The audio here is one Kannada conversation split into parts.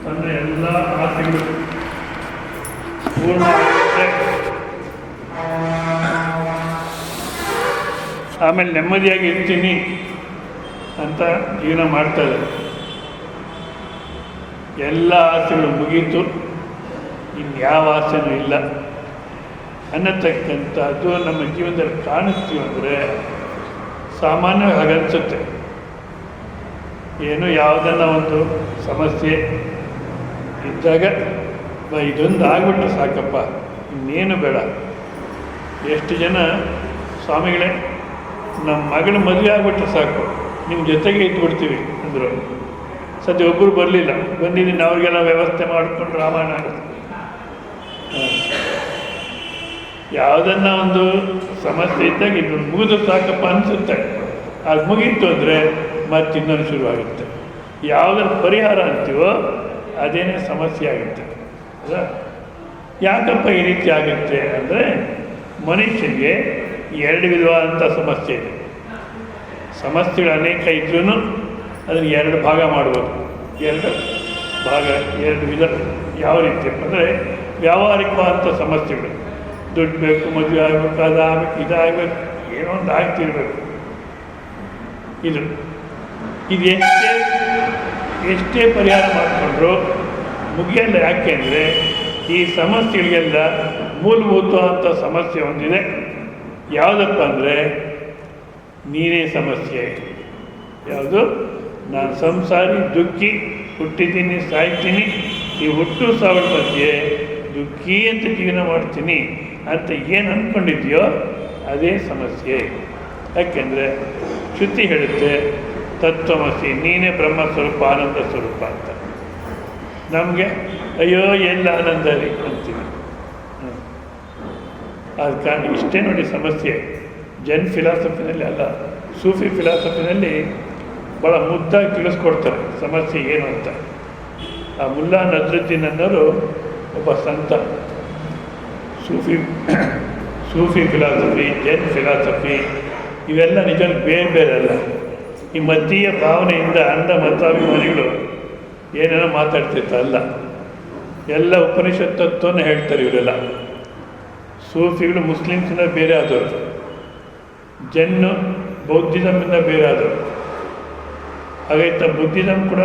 ನನ್ನ ಎಲ್ಲ ಆಸೆಗಳು ಪೂರ್ಣ ಆಮೇಲೆ ನೆಮ್ಮದಿಯಾಗಿ ಇರ್ತೀನಿ ಅಂತ ಜೀವನ ಮಾಡ್ತಾರೆ. ಎಲ್ಲ ಆಸೆಗಳು ಮುಗೀತು, ಇನ್ಯಾವ ಆಸೆನೂ ಇಲ್ಲ ಅನ್ನತಕ್ಕಂಥದ್ದು ನಮ್ಮ ಜೀವನದಲ್ಲಿ ಕಾಣಿಸ್ತೀವಿ ಅಂದರೆ ಸಾಮಾನ್ಯವಾಗಿ ಹಾಗನ್ಸುತ್ತೆ. ಏನು ಯಾವುದನ್ನ ಒಂದು ಸಮಸ್ಯೆ ಇದ್ದಾಗ ಇದೊಂದು ಆಗ್ಬಿಟ್ರೆ ಸಾಕಪ್ಪ, ಇನ್ನೇನು ಬೇಡ. ಎಷ್ಟು ಜನ ಸ್ವಾಮಿಗಳೇ ನಮ್ಮ ಮಗಳ ಮದುವೆ ಆಗ್ಬಿಟ್ರೆ ಸಾಕು, ನಿಮ್ಮ ಜೊತೆಗೆ ಇಟ್ಬಿಡ್ತೀವಿ ಅಂದರು. ಸದ್ಯ ಒಬ್ಬರು ಬರಲಿಲ್ಲ, ಬಂದಿದ್ದೀನಿ ಅವ್ರಿಗೆಲ್ಲ ವ್ಯವಸ್ಥೆ ಮಾಡಿಕೊಂಡು ರಾಮಾಯಣ ಆಗುತ್ತೆ. ಯಾವುದನ್ನ ಒಂದು ಸಮಸ್ಯೆ ಇದ್ದಾಗ ಇದನ್ನು ಮುಗಿದು ಸಾಕಪ್ಪ ಅನಿಸುತ್ತೆ. ಅದು ಮುಗೀತು ಅಂದರೆ ಮತ್ತೆ ಇನ್ನೊಂದು ಶುರುವಾಗುತ್ತೆ. ಯಾವುದನ್ನು ಪರಿಹಾರ ಅಂತೀವೋ ಅದೇನೇ ಸಮಸ್ಯೆ ಆಗುತ್ತೆ. ಅಲ್ಲ, ಯಾಕಪ್ಪ ಈ ರೀತಿ ಆಗುತ್ತೆ ಅಂದರೆ ಮನುಷ್ಯನಿಗೆ ಎರಡು ವಿಧವಾದಂಥ ಸಮಸ್ಯೆ ಇದೆ. ಸಮಸ್ಯೆಗಳು ಅನೇಕ ಇದ್ರೂ ಅದನ್ನು ಎರಡು ಭಾಗ ಮಾಡ್ಬೋದು. ಎರಡು ಭಾಗ, ಎರಡು ವಿಧ. ಯಾವ ರೀತಿ ಅಂದರೆ ವ್ಯಾವಹಾರಿಕವಾದಂಥ ಸಮಸ್ಯೆಗಳು, ದುಡ್ಡು ಬೇಕು, ಮದುವೆ ಆಗಬೇಕು, ಅದಾಗಬೇಕು, ಇದಾಗಬೇಕು, ಏನೋ ಒಂದು ಆಗ್ತಿರ್ಬೇಕು. ಇದು ಎಷ್ಟೇ ಪರಿಹಾರ ಮಾಡಿಕೊಂಡ್ರು ಮುಗಿಯಲ್ಲ. ಯಾಕೆ ಅಂದರೆ ಈ ಸಮಸ್ಯೆಗಳಿಗೆಲ್ಲ ಮೂಲಭೂತವಾದಂಥ ಸಮಸ್ಯೆ ಒಂದಿದೆ. ಯಾವುದಪ್ಪ ಅಂದರೆ ನೀನೇ ಸಮಸ್ಯೆ. ಯಾವುದು? ನಾನು ಸಂಸಾರಿ, ದುಃಖಿ, ಹುಟ್ಟಿದ್ದೀನಿ, ಸಾಯ್ತೀನಿ, ಈ ಹುಟ್ಟು ಸಾವಿರ ಮಧ್ಯೆ ದುಃಖಿ ಅಂತ ಜೀವನ ಮಾಡ್ತೀನಿ ಅಂತ ಏನು ಅಂದ್ಕೊಂಡಿದ್ಯೋ ಅದೇ ಸಮಸ್ಯೆ. ಯಾಕೆಂದರೆ ಶ್ರುತಿ ಹೇಳುತ್ತೆ ತತ್ವಮಸಿ, ನೀನೇ ಬ್ರಹ್ಮ ಸ್ವರೂಪ, ಆನಂದ ಸ್ವರೂಪ ಅಂತ. ನಮಗೆ ಅಯ್ಯೋ ಎಲ್ಲ ಆನಂದ ರೀ ಅಂತೀವಿ. ಅದು ಕಾರಣ ಇಷ್ಟೇ ನೋಡಿ ಸಮಸ್ಯೆ. ಜನ್ ಫಿಲಾಸಫಿನಲ್ಲಿ ಅಲ್ಲ, ಸೂಫಿ ಫಿಲಾಸಫಿನಲ್ಲಿ ಭಾಳ ಮುದ್ದಾಗಿ ತಿಳಿಸ್ಕೊಡ್ತಾರೆ ಸಮಸ್ಯೆ ಏನು ಅಂತ. ಆ ಮುಲ್ಲಾ ನಜ್ರುದ್ದೀನ್ ಅನ್ನೋರು ಒಬ್ಬ ಸಂತ. ಸೂಫಿ ಫಿಲಾಸಫಿ, ಜೈನ್ ಫಿಲಾಸಫಿ ಇವೆಲ್ಲ ನಿಜವಾಗಿ ಬೇರೆ ಬೇರೆ ಅಲ್ಲ. ಈ ಮತೀಯ ಭಾವನೆಯಿಂದ ಅಂಧ ಮತಾಭಿಮಾನಿಗಳು ಏನೇನೋ ಮಾತಾಡ್ತಿರ್ತಾರಲ್ಲ, ಎಲ್ಲ ಉಪನಿಷತ್ ತತ್ವವನ್ನು ಹೇಳ್ತಾರೆ ಇವರೆಲ್ಲ. ಸೂಫಿಗಳು ಮುಸ್ಲಿಮ್ಸಿಂದ ಬೇರೆ ಆದವರು, ಜನ್ನು ಬೌದ್ಧಿಸಮ್ಮಿಂದ ಬೇರೆ ಆದವರು. ಹಾಗೈತ ಬುದ್ಧಿಸಮ್ ಕೂಡ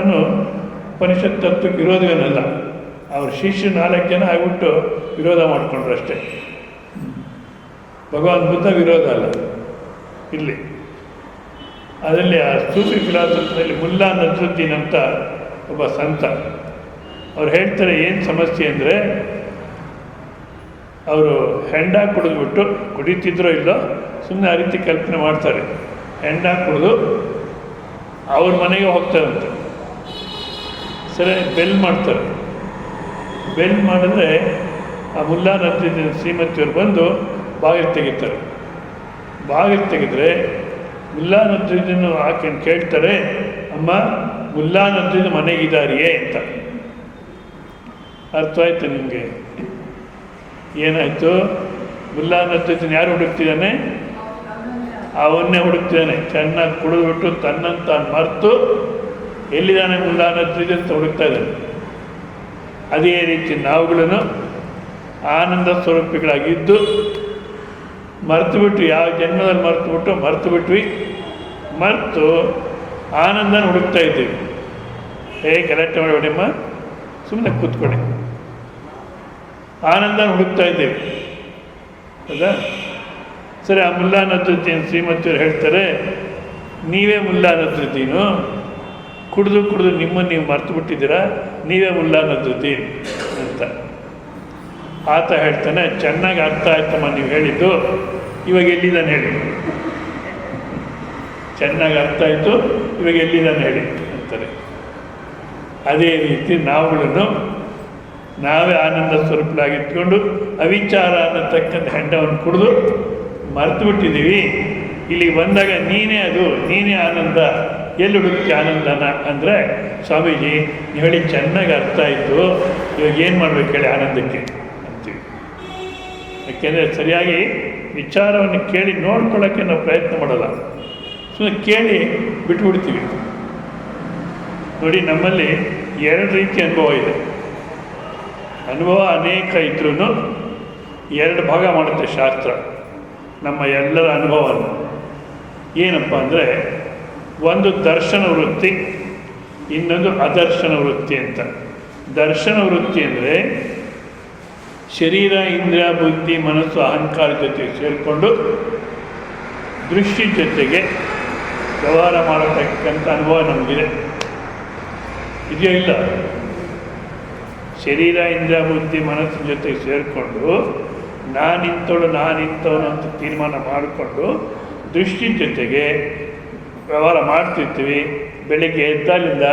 ಉಪನಿಷತ್ ತತ್ವಕ್ಕೆ ವಿರೋಧವೇನಲ್ಲ. ಅವ್ರ ಶಿಷ್ಯ 4 ಜನ ಆಗ್ಬಿಟ್ಟು ವಿರೋಧ ಮಾಡಿಕೊಂಡ್ರು ಅಷ್ಟೇ. ಭಗವಾನ್ ಬುದ್ಧ ವಿರೋಧ ಅಲ್ಲ ಇಲ್ಲಿ. ಅದರಲ್ಲಿ ಆ ಸೂಫಿ ಫಿಲಾಸಫಿನಲ್ಲಿ ಮುಲ್ಲಾ ನಜ್ರುದ್ದೀನ್ ಅಂತ ಒಬ್ಬ ಸಂತ. ಅವ್ರು ಹೇಳ್ತಾರೆ ಏನು ಸಮಸ್ಯೆ ಅಂದರೆ, ಅವರು ಹೆಂಡ ಕುಡಿದ್ಬಿಟ್ಟು, ಕುಡಿತಿದ್ರೋ ಇಲ್ಲೋ ಸುಮ್ಮನೆ ಆ ರೀತಿ ಕಲ್ಪನೆ ಮಾಡ್ತಾರೆ, ಹೆಂಡ ಕುಡಿದು ಅವ್ರ ಮನೆಗೆ ಹೋಗ್ತಾರಂತೆ. ಸರಿ, ಬೆಲ್ ಮಾಡ್ತಾರೆ. ಬೆಲ್ ಮಾಡಿದ್ರೆ ಆ ಮುಲ್ಲಾ ನಜ್ರುದ್ದೀನ್ ಶ್ರೀಮತಿಯವರು ಬಂದು ಬಾಗಿಲು ತೆಗಿತಾರೆ. ಬಾಗಿಲು ತೆಗೆದ್ರೆ ಮುಲ್ಲಾ ನಜ್ರುದ್ದೀನ್ ಆಕೆಯನ್ನು ಕೇಳ್ತಾರೆ, ಅಮ್ಮ ಮುಲ್ಲಾ ನಜ್ರುದ್ದೀನ್ ಮನೆಗಿದ್ದಾರಿಯೇ ಅಂತ. ಅರ್ಥ ಆಯ್ತು ನಿಮಗೆ? ಏನಾಯಿತು? ಮುಲ್ಲಾ ನಜ್ರುದ್ದೀನ್ ಯಾರು ಹುಡುಕ್ತಿದ್ದಾನೆ? ಅವನ್ನೇ ಹುಡುಕ್ತಿದ್ದಾನೆ. ಚೆನ್ನಾಗಿ ಕುಡಿದ್ಬಿಟ್ಟು ತನ್ನಂತ ಮರೆತು ಎಲ್ಲಿದ್ದಾನೆ ಮುಲ್ಲಾ ನಜ್ರುದ್ದೀನ್ ಅಂತ ಹುಡುಕ್ತಾ ಇದ್ದಾನೆ. ಅದೇ ರೀತಿ ನಾವುಗಳನ್ನು ಆನಂದ ಸ್ವರೂಪಿಗಳಾಗಿದ್ದು ಮರೆತು ಬಿಟ್ವಿ. ಯಾವ ಜನ್ಮದಲ್ಲಿ ಮರೆತು ಬಿಟ್ವಿ. ಮರೆತು ಆನಂದನ ಹುಡುಕ್ತಾ ಇದ್ದೀವಿ. ಗಲಾಟೆ ಮಾಡಬೇಡಮ್ಮ, ಸುಮ್ಮನೆ ಕೂತ್ಕೊಳ್ಳಿ. ಆನಂದನ ಹುಡುಕ್ತಾ ಇದ್ದೀವಿ, ಹೌದಾ? ಸರಿ, ಆ ಮುಲ್ಲಾ ನಜ್ರುದ್ದೀನ್ ಶ್ರೀಮತಿಯವರು ಹೇಳ್ತಾರೆ, ನೀವೇ ಮುಲ್ಲಾ ನಜ್ರುದ್ದೀನು, ಕುಡಿದು ನಿಮ್ಮನ್ನು ನೀವು ಮರೆತು ಬಿಟ್ಟಿದ್ದೀರಾ, ನೀವೇ ಮುಲ್ಲಾ ನಜ್ರುದ್ದೀನ್ ಅಂತ. ಆತ ಹೇಳ್ತಾನೆ, ಚೆನ್ನಾಗಿ ಅರ್ಥ ಆಯ್ತಮ್ಮ ನೀವು ಹೇಳಿದ್ದು, ಇವಾಗ ಎಲ್ಲಿದ್ದಾನೆ ಹೇಳಿ. ಚೆನ್ನಾಗಿ ಅರ್ಥ ಆಯಿತು, ಇವಾಗ ಎಲ್ಲಿದ್ದಾನೆ ಹೇಳಿ ಅಂತಾರೆ. ಅದೇ ರೀತಿ ನಾವುಗಳನ್ನು ನಾವೇ ಆನಂದ ಸ್ವರೂಪಲಾಗಿಟ್ಕೊಂಡು ಅವಿಚಾರ ಅನ್ನತಕ್ಕಂಥ ಹೆಂಡವನ್ನು ಕುಡಿದು ಮರೆತು ಬಿಟ್ಟಿದ್ದೀವಿ. ಇಲ್ಲಿಗೆ ಬಂದಾಗ ನೀನೇ ಅದು, ನೀನೇ ಆನಂದ, ಎಲ್ಲಿ ಹುಡುಕಿ ಆನಂದನ ಅಂದರೆ, ಸ್ವಾಮೀಜಿ ನೀವು ಹೇಳಿ ಚೆನ್ನಾಗಿ ಅರ್ಥ ಆಯಿತು, ಇವಾಗ ಏನು ಮಾಡ್ಬೇಕು ಹೇಳಿ ಆನಂದಕ್ಕೆ ಅಂತೀವಿ. ಯಾಕೆಂದರೆ ಸರಿಯಾಗಿ ವಿಚಾರವನ್ನು ಕೇಳಿ ನೋಡ್ಕೊಳ್ಳೋಕ್ಕೆ ನಾವು ಪ್ರಯತ್ನ ಮಾಡೋಲ್ಲ, ಸುಮ್ಮನೆ ಕೇಳಿ ಬಿಟ್ಬಿಡ್ತೀವಿ. ನೋಡಿ, ನಮ್ಮಲ್ಲಿ ಎರಡು ರೀತಿ ಅನುಭವ ಇದೆ. ಅನುಭವ ಅನೇಕ ಇದ್ರೂ ಎರಡು ಭಾಗ ಮಾಡುತ್ತೆ ಶಾಸ್ತ್ರ ನಮ್ಮ ಎಲ್ಲರ ಅನುಭವವನ್ನು. ಏನಪ್ಪ ಅಂದರೆ, ಒಂದು ದರ್ಶನ ವೃತ್ತಿ, ಇನ್ನೊಂದು ಅದರ್ಶನ ವೃತ್ತಿ ಅಂತ. ದರ್ಶನ ವೃತ್ತಿ ಅಂದರೆ ಶರೀರ, ಇಂದ್ರಿಯ, ಬುದ್ಧಿ, ಮನಸ್ಸು, ಅಹಂಕಾರ ಜೊತೆಗೆ ಸೇರಿಕೊಂಡು ದೃಷ್ಟಿ ಜೊತೆಗೆ ವ್ಯವಹಾರ ಮಾಡತಕ್ಕಂಥ ಅನುಭವ ನಮಗಿದೆ. ಇದೆಯೋ ಇಲ್ಲ? ಶರೀರ, ಇಂದ್ರಿಯ, ಬುದ್ಧಿ, ಮನಸ್ಸಿನ ಜೊತೆಗೆ ಸೇರಿಕೊಂಡು ನಾನಿಂಥವನು ಅಂತ ತೀರ್ಮಾನ ಮಾಡಿಕೊಂಡು ದೃಷ್ಟಿ ಜೊತೆಗೆ ವ್ಯವಹಾರ ಮಾಡ್ತಿರ್ತೀವಿ, ಬೆಳಿಗ್ಗೆ ಎದ್ದಾಲಿಂದ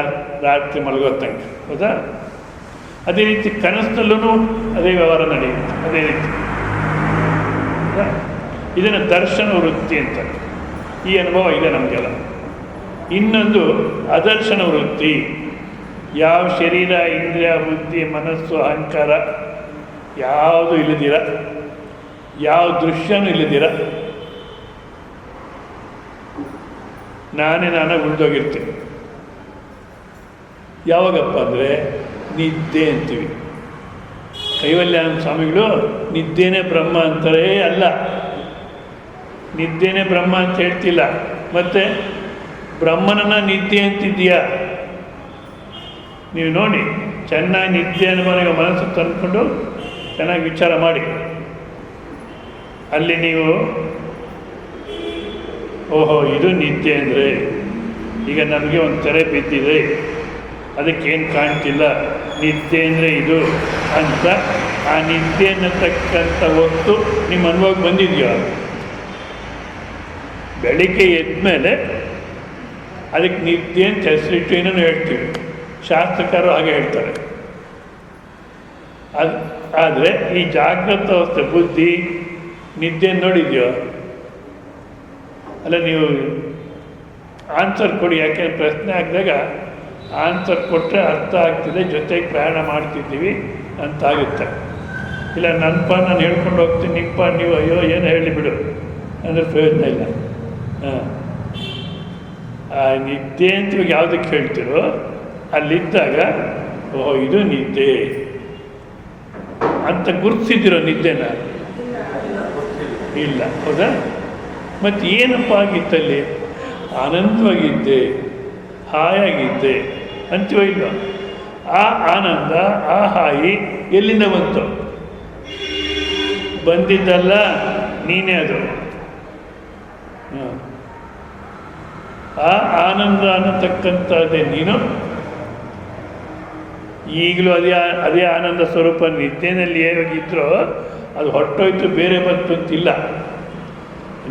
ರಾತ್ರಿ ಮಲಗೋ ತನಕ. ಹೌದಾ? ಅದೇ ರೀತಿ ಕನಸಿನಲ್ಲೂ ಅದೇ ವ್ಯವಹಾರ ನಡೆಯುತ್ತೆ. ಅದೇ ರೀತಿ ಇದನ್ನು ದರ್ಶನ ವೃತ್ತಿ ಅಂತ. ಈ ಅನುಭವ ಇದೆ ನಮಗೆಲ್ಲ. ಇನ್ನೊಂದು ಅದರ್ಶನ ವೃತ್ತಿ. ಯಾವ ಶರೀರ, ಇಂದ್ರಿಯ, ಬುದ್ಧಿ, ಮನಸ್ಸು, ಅಹಂಕಾರ ಯಾವುದು ಇಲ್ಲದಿರ, ಯಾವ ದೃಶ್ಯನೂ ಇಲ್ಲದಿರ ನಾನು ಉಳಿದೋಗಿರ್ತೀನಿ. ಯಾವಾಗಪ್ಪ ಅಂದರೆ ನಿದ್ದೆ ಅಂತೀವಿ. ಕೈವಲ್ಯಾನಂದ ಸ್ವಾಮಿಗಳು ನಿದ್ದೆನೇ ಬ್ರಹ್ಮ ಅಂತಾರೆ. ಅಲ್ಲ, ನಿದ್ದೆನೇ ಬ್ರಹ್ಮ ಅಂತ ಹೇಳ್ತಿಲ್ಲ. ಮತ್ತು ಬ್ರಹ್ಮನನ್ನ ನಿದ್ದೆ ಅಂತಿದ್ದೀಯಾ? ನೀವು ನೋಡಿ, ಚೆನ್ನಾಗಿ ನಿದ್ದೆ ಅನ್ನೋ ಮನಸ್ಸು ತಂದ್ಕೊಂಡು ಚೆನ್ನಾಗಿ ವಿಚಾರ ಮಾಡಿ. ಅಲ್ಲಿ ನೀವು ಓಹೋ ಇದು ನಿದ್ದೆ ಅಂದರೆ, ಈಗ ನಮಗೆ ಒಂದು ತೆರೆ ಬಿದ್ದಿದೆ, ಅದಕ್ಕೇನು ಕಾಣ್ತಿಲ್ಲ, ನಿದ್ದೆ ಅಂದರೆ ಇದು ಅಂತ ಆ ನಿದ್ದೆ ಅನ್ನತಕ್ಕಂಥ ಹೊತ್ತು ನಿಮ್ಮ ಅನುಭವಕ್ಕೆ ಬಂದಿದೆಯೋ? ಬೆಳಿಗ್ಗೆ ಎದ್ದ ಮೇಲೆ ಅದಕ್ಕೆ ನಿದ್ದೆ ಅಂತ ಹೆಸರಿಟ್ಟು ಏನೋ ಹೇಳ್ತೀವಿ, ಶಾಸ್ತ್ರಕಾರರು ಹಾಗೆ ಹೇಳ್ತಾರೆ. ಆದರೆ ಈ ಜಾಗೃತ ಅವಸ್ಥೆ ಬುದ್ಧಿ ನಿದ್ದೆ ನೋಡಿದ್ಯೋ? ಅಲ್ಲ, ನೀವು ಆನ್ಸರ್ ಕೊಡಿ. ಯಾಕೆಂದ್ರೆ ಪ್ರಶ್ನೆ ಹಾಕಿದಾಗ ಆನ್ಸರ್ ಕೊಟ್ಟರೆ ಅರ್ಥ ಆಗ್ತಿದೆ, ಜೊತೆಗೆ ಪ್ರಯಾಣ ಮಾಡ್ತಿದ್ದೀವಿ ಅಂತಾಗುತ್ತೆ. ಇಲ್ಲ ನಾನು ಹೇಳ್ಕೊಂಡು ಹೋಗ್ತೀನಿ, ನಿಪ್ಪ ನೀವು ಅಯ್ಯೋ ಏನು ಹೇಳಿ ಬಿಡು ಅಂದರೆ ಪ್ರಯೋಜನ ಇಲ್ಲ. ನಿದ್ದೆ ಅಂತ ಇವಾಗ ಯಾವುದಕ್ಕೆ ಹೇಳ್ತಿರೋ ಅಲ್ಲಿದ್ದಾಗ ಓಹೋ ಇದು ನಿದ್ದೆ ಅಂತ ಗುರುತಿಸಿದಿರೋ ನಿದ್ದೆನ? ಇಲ್ಲ. ಹೌದಾ? ಮತ್ತು ಏನಪ್ಪ ಆಗಿತ್ತಲ್ಲಿ? ಆನಂದವಾಗಿದ್ದೆ, ಹಾಯಾಗಿದ್ದೆ ಅಂತೀವೋ ಇಲ್ಲ? ಆ ಆನಂದ, ಆ ಹಾಯಿ ಎಲ್ಲಿಂದ ಬಂತು? ಬಂದಿದ್ದಲ್ಲ, ನೀನೇ ಅದು. ಆ ಆನಂದ ಅನ್ನತಕ್ಕಂಥದ್ದೇ ನೀನು. ಈಗಲೂ ಅದೇ ಆನಂದ ಸ್ವರೂಪ ನಿದ್ದೆನಲ್ಲಿ ಹೇಗಿದ್ರೋ ಅದು ಹೊರಟೋಯ್ತು, ಬೇರೆ ಬಂತು ಅಂತಿಲ್ಲ.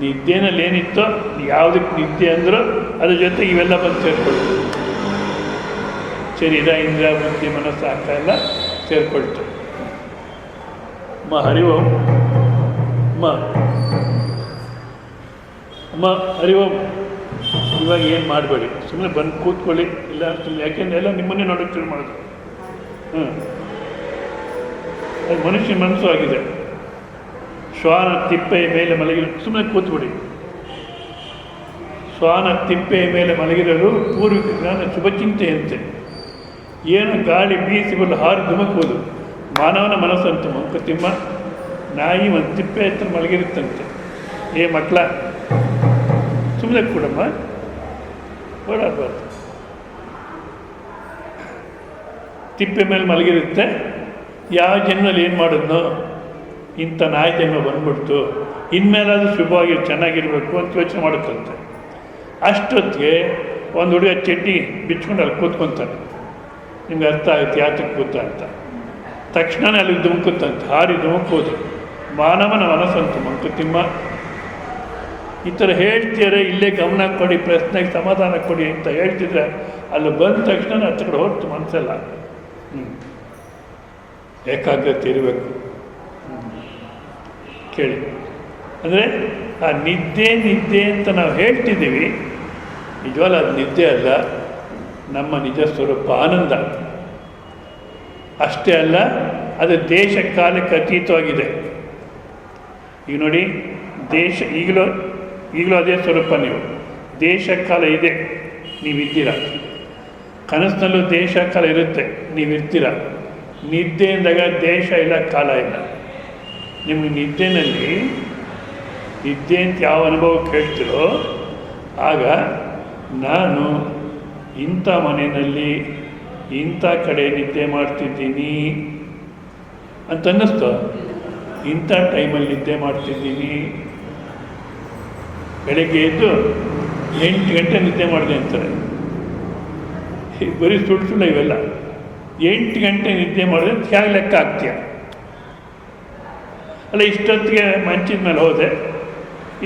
ನಿದ್ದೆನಲ್ಲಿ ಏನಿತ್ತೋ, ಯಾವುದಕ್ಕೆ ನಿದ್ದೆ ಅಂದರೂ ಅದ್ರ ಜೊತೆ ಇವೆಲ್ಲ ಬಂದು ಸೇರ್ಕೊಳ್ತು. ಶರೀರ, ಇಂದ್ರಿಯ, ಬುದ್ಧಿ, ಮನಸ್ಸು ಆಗ್ತಾ ಎಲ್ಲ ಸೇರ್ಕೊಳ್ತು. ಹರಿ ಓಂ ಹರಿ ಓಂ. ಇವಾಗ ಏನು ಮಾಡಬೇಡಿ, ಸುಮ್ಮನೆ ಬಂದು ಕೂತ್ಕೊಳ್ಳಿ. ಇಲ್ಲ ಸುಮ್ಮನೆ, ಯಾಕೆಂದರೆ ಎಲ್ಲ ನಿಮ್ಮನ್ನೇ ನೋಡೋಕ್ಕೆ ಶುರು ಮಾಡೋದು. ಅದು ಮನುಷ್ಯ ಮನಸ್ಸು ಆಗಿದೆ. ಶ್ವಾನ ತಿಪ್ಪೆಯ ಮೇಲೆ ಮಲಗಿರೋ, ಸುಮ್ಮನೆ ಕೂತ್ಬಿಡಿ. ಶ್ವಾನ ತಿಪ್ಪೆಯ ಮೇಲೆ ಮಲಗಿರೋರು ಪೂರ್ವಿಕ ಜ್ಞಾನ ಶುಭಚಿಂತೆಯಂತೆ. ಏನು ಗಾಳಿ ಬೀಸಿ ಬಲ್ಲ ಹಾರಿ ಧುಮುಕುವುದು ಮಾನವನ ಮನಸ್ಸಂತೆ. ಮಂಕುತಿಮ್ಮ ನಾಯಿ ಒಂದು ತಿಪ್ಪೆ ಹತ್ರ ಮಲಗಿರುತ್ತಂತೆ. ಏ ಮಕ್ಕಳ, ಸುಮ್ಮನೆ ಕೂಡಮ್ಮ, ಓಡಾಡಬಾರ್ದು. ತಿಪ್ಪೆ ಮೇಲೆ ಮಲಗಿರುತ್ತೆ. ಯಾವ ಜನ್ಮದಲ್ಲಿ ಏನು ಮಾಡಿದ್ನೋ ಇಂಥ ನಾಯಿ ಜನ್ಮ ಬಂದ್ಬಿಡ್ತು, ಇನ್ಮೇಲಾದ್ರೂ ಶುಭವಾಗಿ ಚೆನ್ನಾಗಿರ್ಬೇಕು ಅಂತ ಯೋಚನೆ ಮಾಡುತ್ತಂತೆ. ಅಷ್ಟೊತ್ತಿಗೆ ಒಂದು ಹುಡುಗ ಚಡ್ಡಿ ಬಿಚ್ಕೊಂಡು ಅಲ್ಲಿ ಕೂತ್ಕೊತಾನೆ. ನಿಮ್ಗೆ ಅರ್ಥ ಆಗುತ್ತೆ ಯಾತಕ್ಕೆ ಕೂತ ಅಂತ. ತಕ್ಷಣ ಅಲ್ಲಿಗೆ ಧುಮುಕುತ್ತಂತೆ, ಹಾರಿ ಧುಮುಕೋದು ಮಾನವನ ಮನಸ್ಸಂತು. ಮಂಕುತಿಮ್ಮ ಈ ಥರ ಹೇಳ್ತಿದ್ದಾರೆ, ಇಲ್ಲೇ ಗಮನ ಕೊಡಿ, ಪ್ರಶ್ನೆಗೆ ಸಮಾಧಾನ ಕೊಡಿ ಅಂತ ಹೇಳ್ತಿದ್ರೆ ಅಲ್ಲಿ ಬಂದ ತಕ್ಷಣ ಹತ್ತ ಕಡೆ ಹೊರತು ಮನಸ್ಸೆಲ್ಲ ಏಕಾಗ್ರತೆ ಇರಬೇಕು. ಕೇಳಿ, ಅಂದರೆ ಆ ನಿದ್ದೆ ಅಂತ ನಾವು ಹೇಳ್ತಿದ್ದೀವಿ, ನಿಜವಲ್ಲ ಅದು ನಿದ್ದೆ ಅಲ್ಲ, ನಮ್ಮ ನಿಜ ಸ್ವರೂಪ ಆನಂದ. ಅಷ್ಟೇ ಅಲ್ಲ, ಅದು ದೇಶ ಕಾಲಕ್ಕೆ ಅತೀತವಾಗಿದೆ. ಈಗ ನೋಡಿ, ಈಗಲೂ ಅದೇ ಸ್ವರೂಪ. ನೀವು ದೇಶ ಕಾಲ ಇದೆ, ನೀವಿದ್ದೀರ. ಕನಸಿನಲ್ಲೂ ದೇಶ ಕಾಲ ಇರುತ್ತೆ, ನೀವಿರ್ತೀರ. ನಿದ್ದೆ ಅಂದಾಗ ದೇಶ ಇಲ್ಲ, ಕಾಲ ಇಲ್ಲ. ನಿಮಗೆ ನಿದ್ದೆನಲ್ಲಿ ನಿದ್ದೆ ಅಂತ ಯಾವ ಅನುಭವ ಕೇಳ್ತಿರೋ ಆಗ ನಾನು ಇಂಥ ಮನೆಯಲ್ಲಿ ಇಂಥ ಕಡೆ ನಿದ್ದೆ ಮಾಡ್ತಿದ್ದೀನಿ ಅಂತ ಅನ್ನಿಸ್ತು. ಇಂಥ ಟೈಮಲ್ಲಿ ನಿದ್ದೆ ಮಾಡ್ತಿದ್ದೀನಿ. ಬೆಳಗ್ಗೆ ಎದ್ದು 8 ಗಂಟೆ ನಿದ್ದೆ ಮಾಡಿದೆ ಅಂತಾರೆ. ಬರೀ ಸುಳ್ಳು ಇವೆಲ್ಲ. 8 ಗಂಟೆ ನಿದ್ದೆ ಮಾಡಿದ್ರೆ ಹೇಗೆ ಲೆಕ್ಕ ಆಗ್ತೀಯ? ಅಲ್ಲ, ಇಷ್ಟೊತ್ತಿಗೆ ಮಂಚದ ಮೇಲೆ ಹೋದೆ,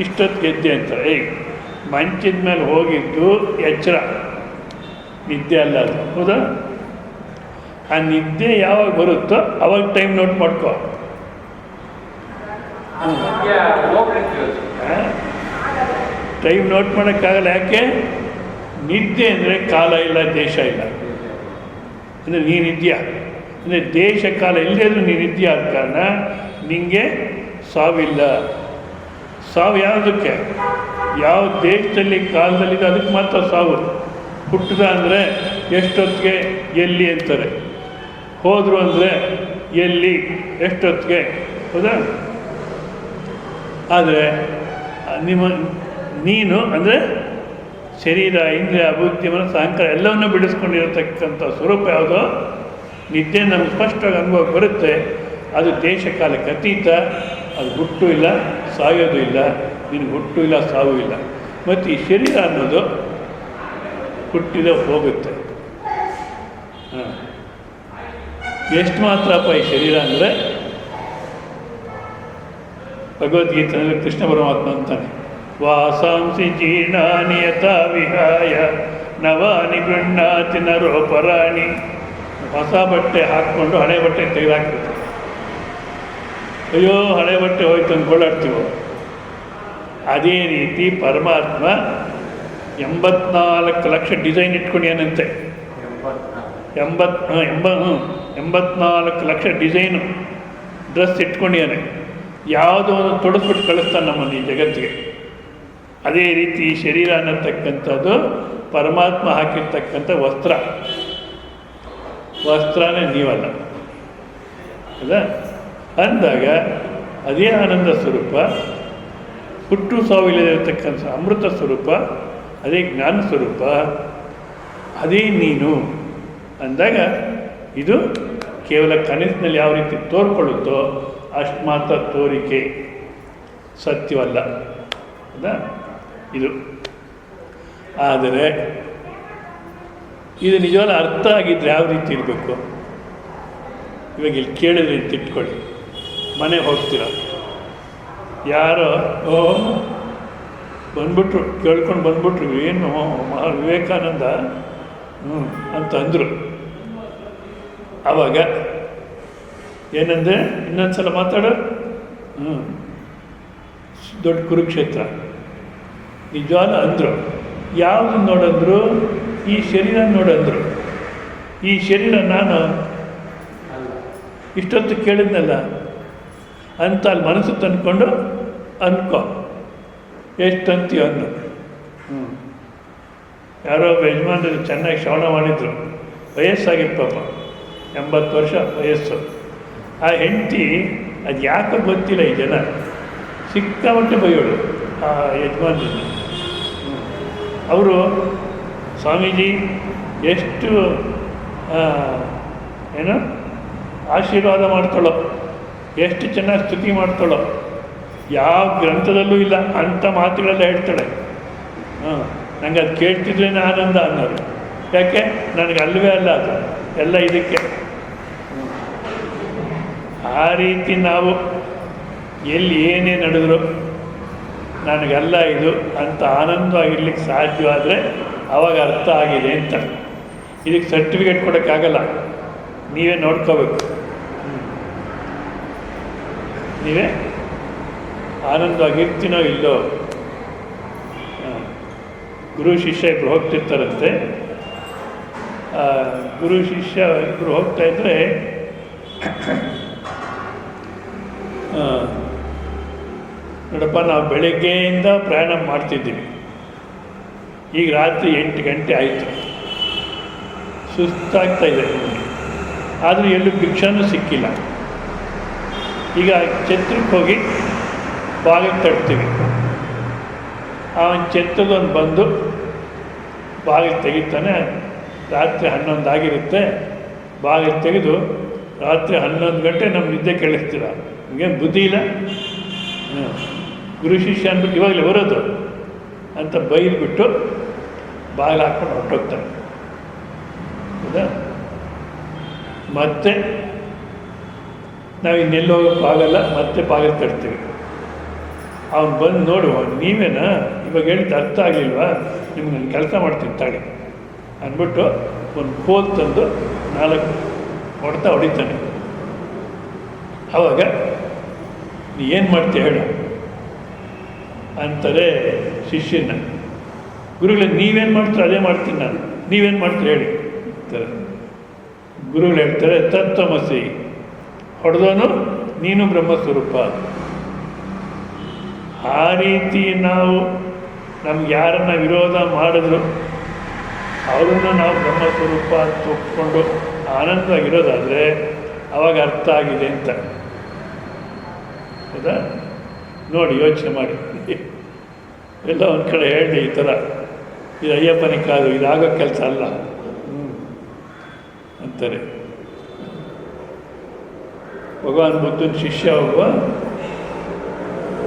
ಇಷ್ಟೊತ್ತಿಗೆ ಎದ್ದೆ ಅಂತಾರೆ. ಮಂಚದ ಮೇಲೆ ಹೋಗಿದ್ದು ಎಚ್ಚರ, ನಿದ್ದೆ ಅಲ್ಲ ಅದು, ಹೌದಾ? ಆ ನಿದ್ದೆ ಯಾವಾಗ ಬರುತ್ತೋ ಅವಾಗ ಟೈಮ್ ನೋಟ್ ಮಾಡ್ಕೋ. ಟೈಮ್ ನೋಟ್ ಮಾಡೋಕ್ಕಾಗಲ್ಲ. ಯಾಕೆ? ನಿದ್ದೆ ಅಂದರೆ ಕಾಲ ಇಲ್ಲ, ದೇಶ ಇಲ್ಲ. ಅಂದರೆ ನೀನಿದ್ಯಾ ಅಂದರೆ ದೇಶ ಕಾಲ ಇಲ್ಲದೇ ಇದ್ರೂ ನೀನಿದ್ಯಾ ಆದ ಕಾರಣ ನಿಮಗೆ ಸಾವಿಲ್ಲ. ಸಾವು ಯಾವುದಕ್ಕೆ? ಯಾವ ದೇಶದಲ್ಲಿ ಕಾಲದಲ್ಲಿದೆ ಅದಕ್ಕೆ ಮಾತ್ರ ಸಾವು. ಹುಟ್ಟಿದ ಅಂದರೆ ಎಷ್ಟೊತ್ತಿಗೆ ಎಲ್ಲಿ ಅಂತಾರೆ, ಹೋದರು ಅಂದರೆ ಎಲ್ಲಿ ಎಷ್ಟೊತ್ತಿಗೆ, ಹೌದಾ? ಆದರೆ ನೀನು ಅಂದರೆ ಶರೀರ, ಇಂದ್ರಿಯ, ಬುದ್ಧಿ, ಮನಸ್ಸು, ಅಹಂಕಾರ ಎಲ್ಲವನ್ನೂ ಬಿಡಿಸ್ಕೊಂಡಿರತಕ್ಕಂಥ ಸ್ವರೂಪ ಯಾವುದೋ ನಿದ್ದೆ ನಮ್ಗೆ ಸ್ಪಷ್ಟವಾಗಿ ಅನುಭವ ಬರುತ್ತೆ. ಅದು ದೇಶ ಕಾಲಕ್ಕೆ ಅತೀತ. ಅದು ಹುಟ್ಟು ಇಲ್ಲ, ಸಾಯೋದು ಇಲ್ಲ. ನಿನಗೆ ಹುಟ್ಟು ಇಲ್ಲ, ಸಾವು ಇಲ್ಲ. ಮತ್ತು ಈ ಶರೀರ ಅನ್ನೋದು ಹುಟ್ಟಿದ ಹೋಗುತ್ತೆ. ಎಷ್ಟು ಮಾತ್ರಪ್ಪ ಈ ಶರೀರ ಅಂದರೆ, ಭಗವದ್ಗೀತೆಯಲ್ಲಿ ಕೃಷ್ಣ ಪರಮಾತ್ಮ ಅಂತಾನೆ, ವಾಸಾಂಸಿ ಜೀರ್ಣಾನಿ ಯಥಾ ವಿಹಾಯ ನವಾನಿ ಗೃಹ್ಣಾತಿ ನರೋಪರಾಣಿ. ಹೊಸ ಬಟ್ಟೆ ಹಾಕ್ಕೊಂಡು ಹಳೆ ಬಟ್ಟೆ ತೆಗೆದಾಕ್ಬಿಡ್ತೀವಿ. ಅಯ್ಯೋ ಹಳೆ ಬಟ್ಟೆ ಹೋಯ್ತು ಅಂದ್ಕೊಳ್ಳಾಡ್ತೀವೋ. ಅದೇ ರೀತಿ ಪರಮಾತ್ಮ 84 ಲಕ್ಷ ಡಿಸೈನ್ ಇಟ್ಕೊಂಡೇನಂತೆ. 84 ಲಕ್ಷ ಡಿಸೈನು ಡ್ರೆಸ್ ಇಟ್ಕೊಂಡೇನೆ. ಯಾವುದೋ ಒಂದು ತೊಡಸ್ಬಿಟ್ಟು ಕಳಿಸ್ತಾನೆ ನಮ್ಮನ್ನು ಈ ಜಗತ್ತಿಗೆ. ಅದೇ ರೀತಿ ಈ ಶರೀರ ಅನ್ನತಕ್ಕಂಥದ್ದು ಪರಮಾತ್ಮ ಹಾಕಿರ್ತಕ್ಕಂಥ ವಸ್ತ್ರನೇ ನೀವಲ್ಲ, ಹೌದಾ? ಅಂದಾಗ ಅದೇ ಆನಂದ ಸ್ವರೂಪ, ಹುಟ್ಟು ಸಾವಿಲ್ಲದಿರತಕ್ಕಂಥ ಅಮೃತ ಸ್ವರೂಪ, ಅದೇ ಜ್ಞಾನ ಸ್ವರೂಪ, ಅದೇ ನೀನು ಅಂದಾಗ ಇದು ಕೇವಲ ಕನಸಿನಲ್ಲಿ ಯಾವ ರೀತಿ ತೋರ್ಕೊಳ್ಳುತ್ತೋ ಅಷ್ಟು ಮಾತ್ರ ತೋರಿಕೆ, ಸತ್ಯವಲ್ಲ, ಹೌದಾ? ಇದು ಆದರೆ ಇದು ನಿಜವಾದ ಅರ್ಥ ಆಗಿದ್ದರೆ ಯಾವ ರೀತಿ ಇರಬೇಕು? ಇವಾಗ ಇಲ್ಲಿ ಕೇಳಿದ್ರೆ ತಿಟ್ಕೊಳ್ಳಿ, ಮನೆ ಹೋಗ್ತೀರ, ಯಾರೋ ಬಂದ್ಬಿಟ್ರು, ಕೇಳ್ಕೊಂಡು ಬಂದ್ಬಿಟ್ರು, ಏನು ವಿವೇಕಾನಂದ ಅಂತ ಅಂದರು. ಆವಾಗ ಏನಂದರೆ, ಇನ್ನೊಂದು ಸಲ ಮಾತಾಡೋ, ದೊಡ್ಡ ಕುರುಕ್ಷೇತ್ರ ನಿಜವಾದ ಅಂದರು. ಯಾವುದು ನೋಡಂದ್ರು? ಈ ಶರೀರ ನೋಡಂದ್ರು. ಈ ಶರೀರ ನಾನು ಇಷ್ಟೊತ್ತು ಕೇಳಿದ್ನಲ್ಲ ಅಂತ ಅಲ್ಲಿ ಮನಸ್ಸು ತಂದ್ಕೊಂಡು ಅಂದ್ಕೊ, ಎಷ್ಟಂತೀಯ ಅನ್ನು. ಯಾರೋ ಯಜಮಾನರು ಚೆನ್ನಾಗಿ ಶ್ರವಣ ಮಾಡಿದರು, ವಯಸ್ಸಾಗಿತ್ತು ಪಾಪ, 80 ವರ್ಷ ವಯಸ್ಸು. ಆ ಹೆಂಡತಿ ಅದು ಯಾಕೆ ಗೊತ್ತಿಲ್ಲ, ಈ ಜನ ಸಿಕ್ಕಾಮಟ್ಟೆ ಬೈಯೋಳು ಆ ಯಜಮಾನರನ್ನ. ಅವರು ಸ್ವಾಮೀಜಿ ಎಷ್ಟು ಏನು ಆಶೀರ್ವಾದ ಮಾಡ್ತಾಳೋ, ಎಷ್ಟು ಚೆನ್ನಾಗಿ ಸ್ತುತಿ ಮಾಡ್ತಾಳೋ, ಯಾವ ಗ್ರಂಥದಲ್ಲೂ ಇಲ್ಲ ಅಂಥ ಮಾತುಗಳೆಲ್ಲ ಹೇಳ್ತಾಳೆ. ನನಗೆ ಅದು ಕೇಳ್ತಿದ್ರೇ ಆನಂದ ಅನ್ನೋರು. ಯಾಕೆ? ನನಗೆ ಅಲ್ಲವೇ ಅಲ್ಲ, ಅದು ಎಲ್ಲ ಇದಕ್ಕೆ. ಆ ರೀತಿ ನಾವು ಎಲ್ಲಿ ಏನೇ ನಡೆದ್ರು ನನಗಲ್ಲ ಇದು ಅಂತ ಆನಂದವಾಗಿರ್ಲಿಕ್ಕೆ ಸಾಧ್ಯವಾದರೆ ಆವಾಗ ಅರ್ಥ ಆಗಿದೆ ಅಂತ. ಇದಕ್ಕೆ ಸರ್ಟಿಫಿಕೇಟ್ ಕೊಡೋಕ್ಕಾಗಲ್ಲ, ನೀವೇ ನೋಡ್ಕೋಬೇಕು. ನೀವೇ ಆನಂದವಾಗಿರ್ತೀನೋ ಇಲ್ಲೋ. ಗುರು ಶಿಷ್ಯ ಇಬ್ಬರು ಹೋಗ್ತಿರ್ತಾರಂತೆ. ಗುರು ಶಿಷ್ಯ ಇಬ್ಬರು ಹೋಗ್ತಾಯಿದ್ರೆ ನೋಡಪ್ಪ, ನಾವು ಬೆಳಗ್ಗೆಯಿಂದ ಪ್ರಯಾಣ ಮಾಡ್ತಿದ್ದೀವಿ, ಈಗ ರಾತ್ರಿ 8 ಗಂಟೆ ಆಯಿತು, ಸುಸ್ತಾಗ್ತಾ ಇದೆ. ಆದರೆ ಎಲ್ಲೂ ಭಿಕ್ಷಾನೂ ಸಿಕ್ಕಿಲ್ಲ. ಈಗ ಛತ್ರಕ್ಕೆ ಹೋಗಿ ಬಾಗಿಲು ತಟ್ತೀವಿ. ಅವನ ಛತ್ರದವನು ಬಂದು ಬಾಗಿಲು ತೆಗಿತಾನೆ. ರಾತ್ರಿ 11 ಆಗಿರುತ್ತೆ. ಬಾಗಿಲು ತೆಗೆದು ರಾತ್ರಿ 11 ಗಂಟೆ ನಮ್ಮ ನಿದ್ದೆ ಕೇಳಿಸ್ತೀರ. ನಿಮಗೇನು ಬುದ್ಧಿ ಇಲ್ಲ? ಗುರು ಶಿಷ್ಯ ಅಂದ್ಬಿಟ್ಟು ಇವಾಗಲೇ ಬರೋದು ಅಂತ ಬೈದ್ಬಿಟ್ಟು ಬಾಗಿಲು ಹಾಕ್ಕೊಂಡು ಹೊರಟೋಗ್ತಾನೆ. ಹೌದಾ? ಮತ್ತೆ ನಾವು ಇನ್ನೆಲ್ಲೋ ಹೋಗೋಕ್ಕಾಗಲ್ಲ. ಮತ್ತೆ ಬಾಗಿಲು ತಡ್ತೀವಿ. ಅವನು ಬಂದು ನೋಡುವ, ನೀವೇನಾ ಇವಾಗ ಹೇಳಿದ್ದು ಅರ್ಥ ಆಗಲಿಲ್ವಾ? ನಿಮ್ಗೆ ನಾನು ಕೆಲಸ ಮಾಡ್ತೀನಿ ತಾಳಿ ಅಂದ್ಬಿಟ್ಟು ಒಂದು ಕೋಲ್ ತಂದು 4 ಹೊಡೆತ ಹೊಡಿತಾನೆ. ಆವಾಗ ನೀ ಏನು ಮಾಡ್ತೀಯ ಹೇಳು ಅಂತಾರೆ ಶಿಷ್ಯನ. ಗುರುಗಳೇ ನೀವೇನು ಮಾಡ್ತೀರ ಅದೇ ಮಾಡ್ತೀನಿ ನಾನು, ನೀವೇನು ಮಾಡ್ತೀರ ಹೇಳಿ ಅಂತಾರೆ. ಗುರುಗಳು ಹೇಳ್ತಾರೆ ತತ್ವಮಸಿ, ಹೊಡೆದವನು ನೀನು ಬ್ರಹ್ಮಸ್ವರೂಪ. ಆ ರೀತಿ ನಾವು ನಮ್ಗೆ ಯಾರನ್ನ ವಿರೋಧ ಮಾಡಿದ್ರು ಅವರನ್ನು ನಾವು ಬ್ರಹ್ಮಸ್ವರೂಪ ಅಂತ ಒಪ್ಕೊಂಡು ಆನಂದವಾಗಿರೋದಾದರೆ ಅವಾಗ ಅರ್ಥ ಆಗಿದೆ ಅಂತ. ಹೌದಾ? ನೋಡಿ, ಯೋಚನೆ ಮಾಡಿ. ಎಲ್ಲ ಒಂದು ಕಡೆ ಹೇಳಿದೆ ಈ ಥರ, ಇದು ಅಯ್ಯಪ್ಪನ ಕಾದು, ಇದಾಗೋ ಕೆಲಸ ಅಲ್ಲ ಅಂತಾರೆ. ಭಗವಾನ್ ಬುದ್ಧನ ಶಿಷ್ಯ ಒಬ್ಬ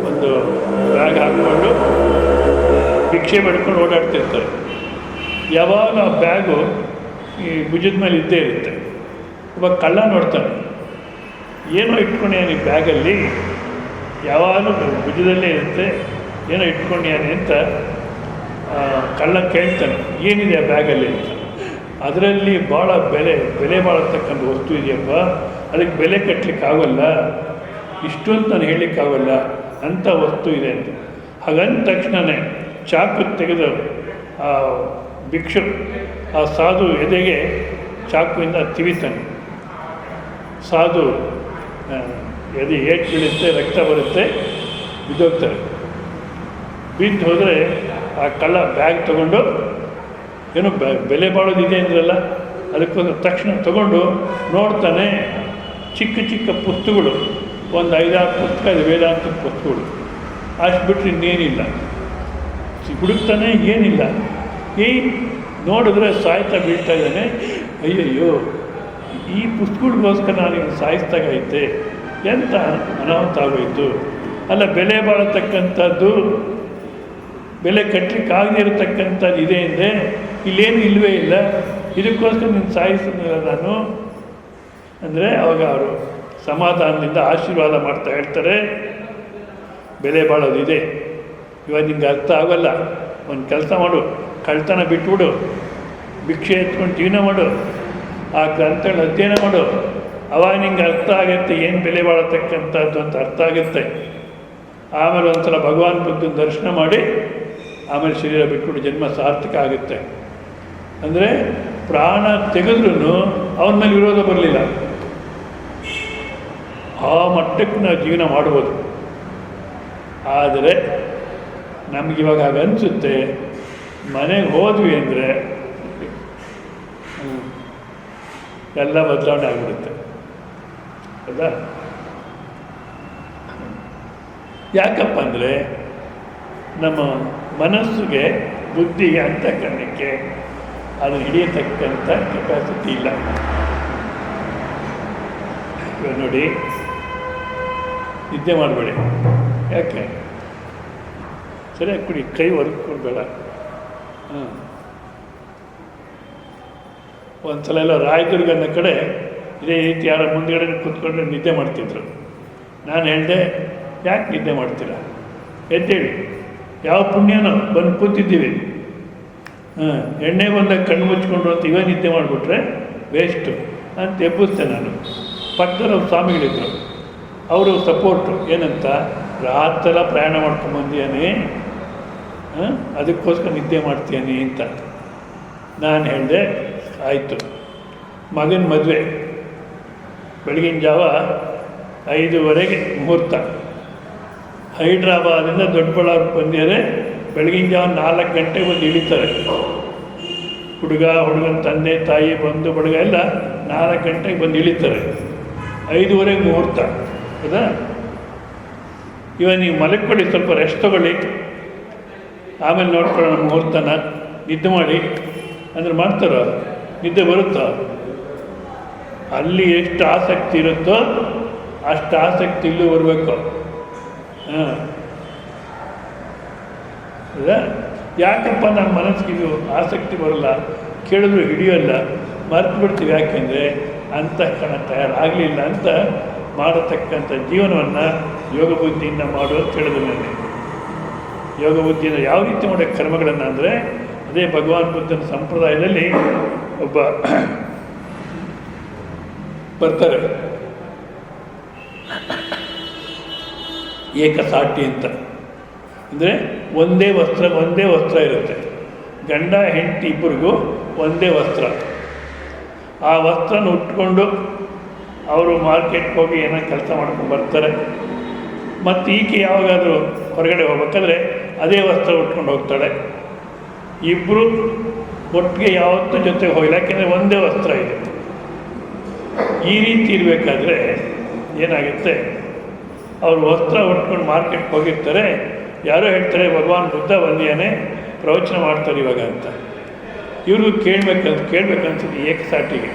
ಒಂದು ಬ್ಯಾಗ್ ಹಾಕ್ಕೊಂಡು ಭಿಕ್ಷೆ ಪಡ್ಕೊಂಡು ಓಡಾಡ್ತಿರ್ತಾರೆ. ಯಾವಾಗ ಆ ಬ್ಯಾಗು ಈ ಭುಜದ ಮೇಲೆ ಇದ್ದೇ ಇರುತ್ತೆ. ಒಬ್ಬ ಕಳ್ಳ ನೋಡ್ತಾನೆ, ಏನೋ ಇಟ್ಕೊಂಡಿಯಾನೆ ಈ ಬ್ಯಾಗಲ್ಲಿ, ಯಾವಾಗಲೂ ಭುಜದಲ್ಲೇ ಇರುತ್ತೆ, ಏನೋ ಇಟ್ಕೊಂಡಿಯಾನೆ ಅಂತ ಕಳ್ಳ ಕೇಳ್ತಾನೆ, ಏನಿದೆ ಆ ಬ್ಯಾಗಲ್ಲಿ ಅಂತ. ಅದರಲ್ಲಿ ಭಾಳ ಬೆಲೆ ಬಾಳತಕ್ಕಂಥ ವಸ್ತು ಇದೆಯಪ್ಪ, ಅದಕ್ಕೆ ಬೆಲೆ ಕಟ್ಟಲಿಕ್ಕಾಗಲ್ಲ, ಇಷ್ಟು ಅಂತ ನಾನು ಹೇಳಲಿಕ್ಕಾಗಲ್ಲ ಅಂಥ ವಸ್ತು ಇದೆ ಅಂತ. ಹಾಗಂದ ತಕ್ಷಣವೇ ಚಾಕು ತೆಗೆದು ಆ ಭಿಕ್ಷು ಆ ಸಾಧು ಎದೆಗೆ ಚಾಕುವಿಂದ ತಿವಿತಾನೆ. ಸಾಧು ಎದೆ ಏಟು ಬೀಳುತ್ತೆ, ರಕ್ತ ಬರುತ್ತೆ, ಬಿದ್ದೋಗ್ತಾರೆ. ಬಿದ್ದು ಹೋದರೆ ಆ ಕಳ್ಳ ಬ್ಯಾಗ್ ತಗೊಂಡು, ಏನೋ ಬೆಲೆ ಬಾಳೋದಿದೆ ಅಂದ್ರಲ್ಲ, ಅದಕ್ಕೋಸ್ಕರ ತಕ್ಷಣ ತಗೊಂಡು ನೋಡ್ತಾನೆ, ಚಿಕ್ಕ ಚಿಕ್ಕ ಪುಸ್ತಕಗಳು, ಒಂದು 5-6 ಪುಸ್ತಕ ಇದೆ, ವೇದಾಂತದ ಪುಸ್ತಕಗಳು. ಅಷ್ಟು ಬಿಟ್ಟರೆ ಇನ್ನೇನಿಲ್ಲ. ಹುಡುಕ್ತಾನೆ, ಏನಿಲ್ಲ. ನೋಡಿದ್ರೆ ಸಾಯ್ತಾ ಬೀಳ್ತಾ ಇದ್ದಾನೆ. ಅಯ್ಯಯ್ಯೋ, ಈ ಪುಸ್ತಕಗಳಿಗೋಸ್ಕರ ನಾನು ಸಾಯಿಸ್ದಾಗೈತೆ, ಎಂತ ಅನಾಹುತ ಆಗೋಯಿತು. ಅಲ್ಲ, ಬೆಲೆ ಬಾಳತಕ್ಕಂಥದ್ದು, ಬೆಲೆ ಕಟ್ಟಲಿಕ್ಕಾಗದೇ ಇರತಕ್ಕಂಥದ್ದು ಇದೆ ಅಂದರೆ ಇಲ್ಲೇನು ಇಲ್ಲವೇ ಇಲ್ಲ, ಇದಕ್ಕೋಸ್ಕರ ನೀನು ಸಾಯಿಸಿದ್ನಲ್ಲ ನಾನು ಅಂದರೆ, ಅವಾಗ ಅವರು ಸಮಾಧಾನದಿಂದ ಆಶೀರ್ವಾದ ಮಾಡ್ತಾ ಹೇಳ್ತಾರೆ, ಬೆಲೆ ಬಾಳೋದಿದೆ, ಇವಾಗ ನಿಂಗೆ ಅರ್ಥ ಆಗೋಲ್ಲ, ಒಂದು ಕೆಲಸ ಮಾಡು, ಕಳ್ತನ ಬಿಟ್ಬಿಡು, ಭಿಕ್ಷೆ ಎತ್ಕೊಂಡು ಜೀವನ ಮಾಡು, ಆ ಗ್ರಂಥಗಳ ಅಧ್ಯಯನ ಮಾಡು, ಅವಾಗ ನಿಂಗೆ ಅರ್ಥ ಆಗುತ್ತೆ ಏನು ಬೆಲೆ ಬಾಳತಕ್ಕಂಥದ್ದು ಅಂತ ಅರ್ಥ ಆಗುತ್ತೆ. ಆಮೇಲೆ ಒಂದ್ಸಲ ಭಗವಾನ್ ಬುದ್ಧನ ದರ್ಶನ ಮಾಡಿ ಆಮೇಲೆ ಶರೀರ ಬಿಟ್ಬಿಟ್ಟು ಜನ್ಮ ಸಾರ್ಥಕ ಆಗುತ್ತೆ. ಅಂದರೆ ಪ್ರಾಣ ತೆಗೆದ್ರೂ ಅವನ ಮೇಲೆ ವಿರೋಧ ಬರಲಿಲ್ಲ. ಆ ಮಟ್ಟಕ್ಕೆ ನಾವು ಜೀವನ ಮಾಡ್ಬೋದು. ಆದರೆ ನಮಗಿವಾಗ ಹಾಗೆ ಅನಿಸುತ್ತೆ, ಮನೆಗೆ ಹೋದ್ವಿ ಅಂದರೆ ಎಲ್ಲ ಬದಲಾವಣೆ ಆಗಿಬಿಡುತ್ತೆ. ಹೌದಾ? ಯಾಕಪ್ಪ ಅಂದರೆ ನಮ್ಮ ಮನಸ್ಸಿಗೆ, ಬುದ್ಧಿಗೆ, ಅಂತಃಕರಣಕ್ಕೆ ಅದನ್ನು ಹಿಡಿಯತಕ್ಕಂಥ ಕೆಪಾಸಿಟಿ ಇಲ್ಲ. ಇವಾಗ ನೋಡಿ, ನಿದ್ದೆ ಮಾಡಬೇಡಿ. ಯಾಕೆ? ಸರಿಯಾಗಿ ಕುಡಿ, ಕೈ ಹೊರದ್ಕೊಳ್ಬೇಡ. ಒಂದು ಸಲ ಎಲ್ಲ ರಾಯದುರ್ಗ ಅನ್ನೋ ಕಡೆ ಇದೇ ರೀತಿ ಯಾರ ಮುಂದುಗಡೆ ಕೂತ್ಕೊಂಡ್ರೆ ನಿದ್ದೆ ಮಾಡ್ತಿದ್ರು. ನಾನು ಹೇಳಿದೆ, ಯಾಕೆ ನಿದ್ದೆ ಮಾಡ್ತೀರಾ? ಎದ್ದೇಳಿ, ಯಾವ ಪುಣ್ಯನೋ ಬಂದು ಕೂತಿದ್ದೀವಿ, ಎಣ್ಣೆ ಬಂದಾಗ ಕಣ್ಣು ಮುಚ್ಕೊಂಡ್ರು ಅಂತ ಇವಾಗ ನಿದ್ದೆ ಮಾಡಿಬಿಟ್ರೆ ವೇಸ್ಟು ಅಂತ ಎಬ್ಬಿಸ್ತೆ ನಾನು. ಪಕ್ಕದಲ್ಲಿ ಅವ್ರು ಸ್ವಾಮಿಗಳಿದ್ರು, ಅವರು ಸಪೋರ್ಟು ಏನಂತ, ರಾತ್ರೆಲ್ಲ ಪ್ರಯಾಣ ಮಾಡ್ಕೊಂಬಂದಿಯಾನೆ, ಅದಕ್ಕೋಸ್ಕರ ನಿದ್ದೆ ಮಾಡ್ತೀಯಾನೆ ಅಂತ. ನಾನು ಹೇಳಿದೆ, ಆಯಿತು. ಮಗನ ಮದುವೆ ಬೆಳಗಿನ ಜಾವ 5:15 ಮುಹೂರ್ತ. ಹೈದ್ರಾಬಾದಿಂದ ದೊಡ್ಡಬಳ್ಳಾಪುರ ಬಂದಿದ್ದಾರೆ. ಬೆಳಗಿನ ಜಾವ 4 ಗಂಟೆಗೆ ಬಂದು ಇಳಿತಾರೆ. ಹುಡುಗನ ತಂದೆ ತಾಯಿ ಬಂಧು ಬಳಗ ಎಲ್ಲ 4 ಗಂಟೆಗೆ ಬಂದು ಇಳಿತಾರೆ, 5:30 ಮುಹೂರ್ತ. ಹೌದಾ? ಇವಾಗ ನೀವು ಮಲಕ್ಕೊಳ್ಳಿ, ಸ್ವಲ್ಪ ರೆಸ್ಟ್ ತೊಗೊಳ್ಳಿ, ಆಮೇಲೆ ನೋಡ್ಕೊಳ್ಳೋಣ ಮುಹೂರ್ತನ, ನಿದ್ದೆ ಮಾಡಿ ಅಂದರೆ ಮಾಡ್ತಾರೋ? ನಿದ್ದೆ ಬರುತ್ತೋ? ಅಲ್ಲಿ ಎಷ್ಟು ಆಸಕ್ತಿ ಇರುತ್ತೋ ಅಷ್ಟು ಆಸಕ್ತಿ ಇಲ್ಲೂ ಬರಬೇಕು. ಹಾಂ, ಹೌದಾ? ಯಾಕಪ್ಪ ನಮ್ಮ ಮನಸ್ಸಿಗೆ ಇದು ಆಸಕ್ತಿ ಬರಲ್ಲ, ಕೇಳಿದ್ರು ಹಿಡಿಯೋಲ್ಲ, ಮರೆತು ಬಿಡ್ತೀವಿ. ಯಾಕೆಂದರೆ ಅಂತಃಕರಣ ತಯಾರಾಗಲಿಲ್ಲ ಅಂತ ಮಾಡತಕ್ಕಂಥ ಜೀವನವನ್ನು ಯೋಗ ಬುದ್ಧಿಯಿಂದ ಮಾಡು ಅಂತ ಹೇಳಿದ್ರು ನನಗೆ. ಯೋಗ ಬುದ್ಧಿಯಿಂದ ಯಾವ ರೀತಿ ಮಾಡೋ ಕರ್ಮಗಳನ್ನು ಅಂದರೆ, ಅದೇ ಭಗವಾನ್ ಬುದ್ಧನ ಸಂಪ್ರದಾಯದಲ್ಲಿ ಒಬ್ಬ ಬರ್ತಾರೆ, ಏಕಸಾಟಿ ಅಂತ. ಅಂದರೆ ಒಂದೇ ವಸ್ತ್ರ ಇರುತ್ತೆ, ಗಂಡ ಹೆಂಡತಿ ಇಬ್ಬರಿಗೂ ಒಂದೇ ವಸ್ತ್ರ. ಆ ವಸ್ತ್ರನ ಉಟ್ಕೊಂಡು ಅವರು ಮಾರ್ಕೆಟ್ಗೆ ಹೋಗಿ ಏನೋ ಕೆಲಸ ಮಾಡ್ಕೊಂಡು ಬರ್ತಾರೆ. ಮತ್ತು ಈಕೆ ಯಾವಾಗಾದರೂ ಹೊರಗಡೆ ಹೋಗ್ಬೇಕಾದ್ರೆ ಅದೇ ವಸ್ತ್ರ ಉಟ್ಕೊಂಡು ಹೋಗ್ತಾಳೆ. ಇಬ್ಬರು ಒಟ್ಟಿಗೆ ಯಾವತ್ತೂ ಜೊತೆಗೆ ಹೋಗಿಲ್ಲ, ಯಾಕೆಂದರೆ ಒಂದೇ ವಸ್ತ್ರ ಇದೆ. ಈ ರೀತಿ ಇರಬೇಕಾದ್ರೆ ಏನಾಗುತ್ತೆ, ಅವರು ವಸ್ತ್ರ ಉಟ್ಕೊಂಡು ಮಾರ್ಕೆಟ್ಗೆ ಹೋಗಿರ್ತಾರೆ, ಯಾರೋ ಹೇಳ್ತಾರೆ ಭಗವಾನ್ ಬುದ್ಧ ಬಂದಿಯಾನೆ, ಪ್ರವಚನ ಮಾಡ್ತಾರೆ ಇವಾಗ ಅಂತ. ಇವ್ರಿಗೂ ಕೇಳಬೇಕನ್ಸುತ್ತೆ ಏಕಸಾಟಿಗೆ.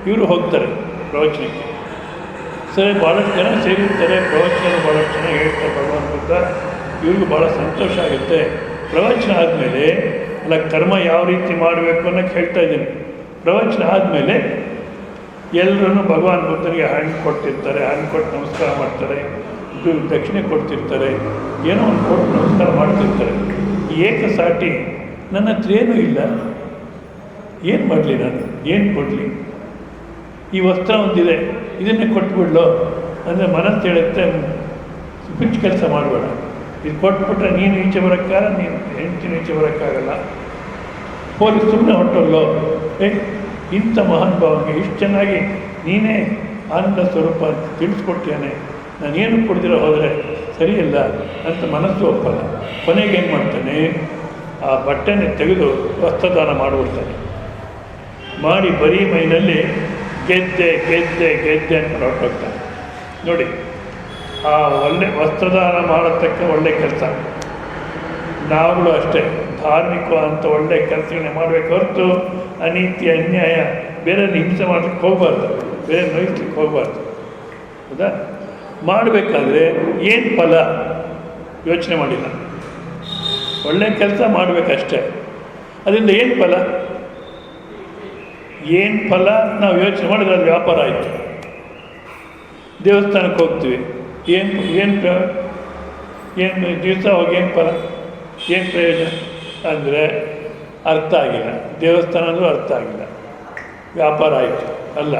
ಇವರು ಹೋಗ್ತಾರೆ ಪ್ರವಚನಕ್ಕೆ. ಸರಿ, ಭಾಳಷ್ಟು ಜನ ಸೇರಿರ್ತಾರೆ, ಪ್ರವಚನ ಭಾಳಷ್ಟು ಜನ ಹೇಳ್ತಾರೆ ಭಗವಾನ್ ಬುದ್ಧ. ಇವ್ರಿಗೂ ಭಾಳ ಸಂತೋಷ ಆಗುತ್ತೆ. ಪ್ರವಚನ ಆದಮೇಲೆ ಅಲ್ಲ, ಕರ್ಮ ಯಾವ ರೀತಿ ಮಾಡಬೇಕು ಅನ್ನೋಕ್ಕೆ ಹೇಳ್ತಾ ಇದ್ದೀನಿ. ಪ್ರವಚನ ಆದಮೇಲೆ ಎಲ್ಲರೂ ಭಗವಾನ್ ಬುದ್ಧನಿಗೆ ಹಣ್ಣು ಕೊಟ್ಟಿರ್ತಾರೆ, ಹಣ್ಣು ಕೊಟ್ಟು ನಮಸ್ಕಾರ ಮಾಡ್ತಾರೆ, ಇದು ದಕ್ಷಿಣೆ ಕೊಡ್ತಿರ್ತಾರೆ, ಏನೋ ಒಂದು ಕೊಟ್ಟು ನಮಸ್ಕಾರ ಮಾಡ್ತಿರ್ತಾರೆ. ಈ ಏಕಸಾಟಿ ನನ್ನ ಹತ್ರ ಏನೂ ಇಲ್ಲ, ಏನು ಮಾಡಲಿ ನಾನು, ಏನು ಕೊಡಲಿ, ಈ ವಸ್ತ್ರ ಒಂದಿದೆ ಇದನ್ನೇ ಕೊಟ್ಬಿಡ್ಲು ಅಂದರೆ ಮನಸ್ಸು ಹೇಳುತ್ತೆ, ಪಿಚ್ಚು ಕೆಲಸ ಮಾಡಬೇಡ, ಇದು ಕೊಟ್ಬಿಟ್ರೆ ನೀನು ಈಚೆ ಬರೋಕ್ಕಾಗಲ್ಲ, ನೀನು ಹೆಂಡತಿನ ಈಚೆ ಬರೋಕ್ಕಾಗಲ್ಲ, ಹೋಗಿ ಸುಮ್ಮನೆ ಹೊಟ್ಟಲ್ಲೋ, ಇಂಥ ಮಹಾನ್ ಭಾವನಿಗೆ ಇಷ್ಟು ಚೆನ್ನಾಗಿ ನೀನೇ ಆನಂದ ಸ್ವರೂಪ ಅಂತ ತಿಳಿಸ್ಕೊಡ್ತೇನೆ, ನಾನೇನು ಕೊಡ್ದಿರೋ ಹೋದರೆ ಸರಿಯಿಲ್ಲ ಅಂತ ಮನಸ್ಸು ಒಪ್ಪಲ್ಲ. ಕೊನೆಗೆ ಏನು ಮಾಡ್ತಾನೆ, ಆ ಬಟ್ಟೆನೇ ತೆಗೆದು ವಸ್ತ್ರದಾನ ಮಾಡಿಬಿಡ್ತಾನೆ. ಮಾಡಿ ಬರೀ ಮೈನಲ್ಲಿ ಗೆದ್ದೆ ಗೆದ್ದೆ ಗೆದ್ದೆ ಅಂತ ಹೊರಟೋಗ್ತಾನೆ. ನೋಡಿ, ಆ ಒಳ್ಳೆ ವಸ್ತ್ರದಾನ ಮಾಡತಕ್ಕ ಒಳ್ಳೆ ಕೆಲಸ. ನಾವುಗಳು ಅಷ್ಟೇ ಧಾರ್ಮಿಕ ಅಂತ ಒಳ್ಳೆ ಕೆಲಸಗಳನ್ನ ಮಾಡಬೇಕು ಹೊರತು ಅನೀತಿ ಅನ್ಯಾಯ ಬೇರೆ ಹಿಂಸೆ ಮಾಡಲಿಕ್ಕೆ ಹೋಗಬಾರ್ದು, ಬೇರೆ ನೋಯಿಸ್ಲಿಕ್ಕೆ ಹೋಗಬಾರ್ದು. ಹೌದಾ? ಮಾಡಬೇಕಾದ್ರೆ ಏನು ಫಲ ಯೋಚನೆ ಮಾಡಿಲ್ಲ, ಒಳ್ಳೆ ಕೆಲಸ ಮಾಡಬೇಕಷ್ಟೇ. ಅದರಿಂದ ಏನು ಫಲ ನಾವು ಯೋಚನೆ ಮಾಡಿದ್ರೆ ಅದು ವ್ಯಾಪಾರ ಆಯಿತು. ದೇವಸ್ಥಾನಕ್ಕೆ ಹೋಗ್ತೀವಿ, ಏನು ದಿವಸ ಹೋಗಿ ಏನು ಫಲ, ಏನು ಪ್ರಯೋಜನ ಅಂದರೆ ಅರ್ಥ ಆಗಿಲ್ಲ. ದೇವಸ್ಥಾನ ಅಂದರೂ ಅರ್ಥ ಆಗಿಲ್ಲ, ವ್ಯಾಪಾರ ಆಯಿತು. ಅಲ್ಲ,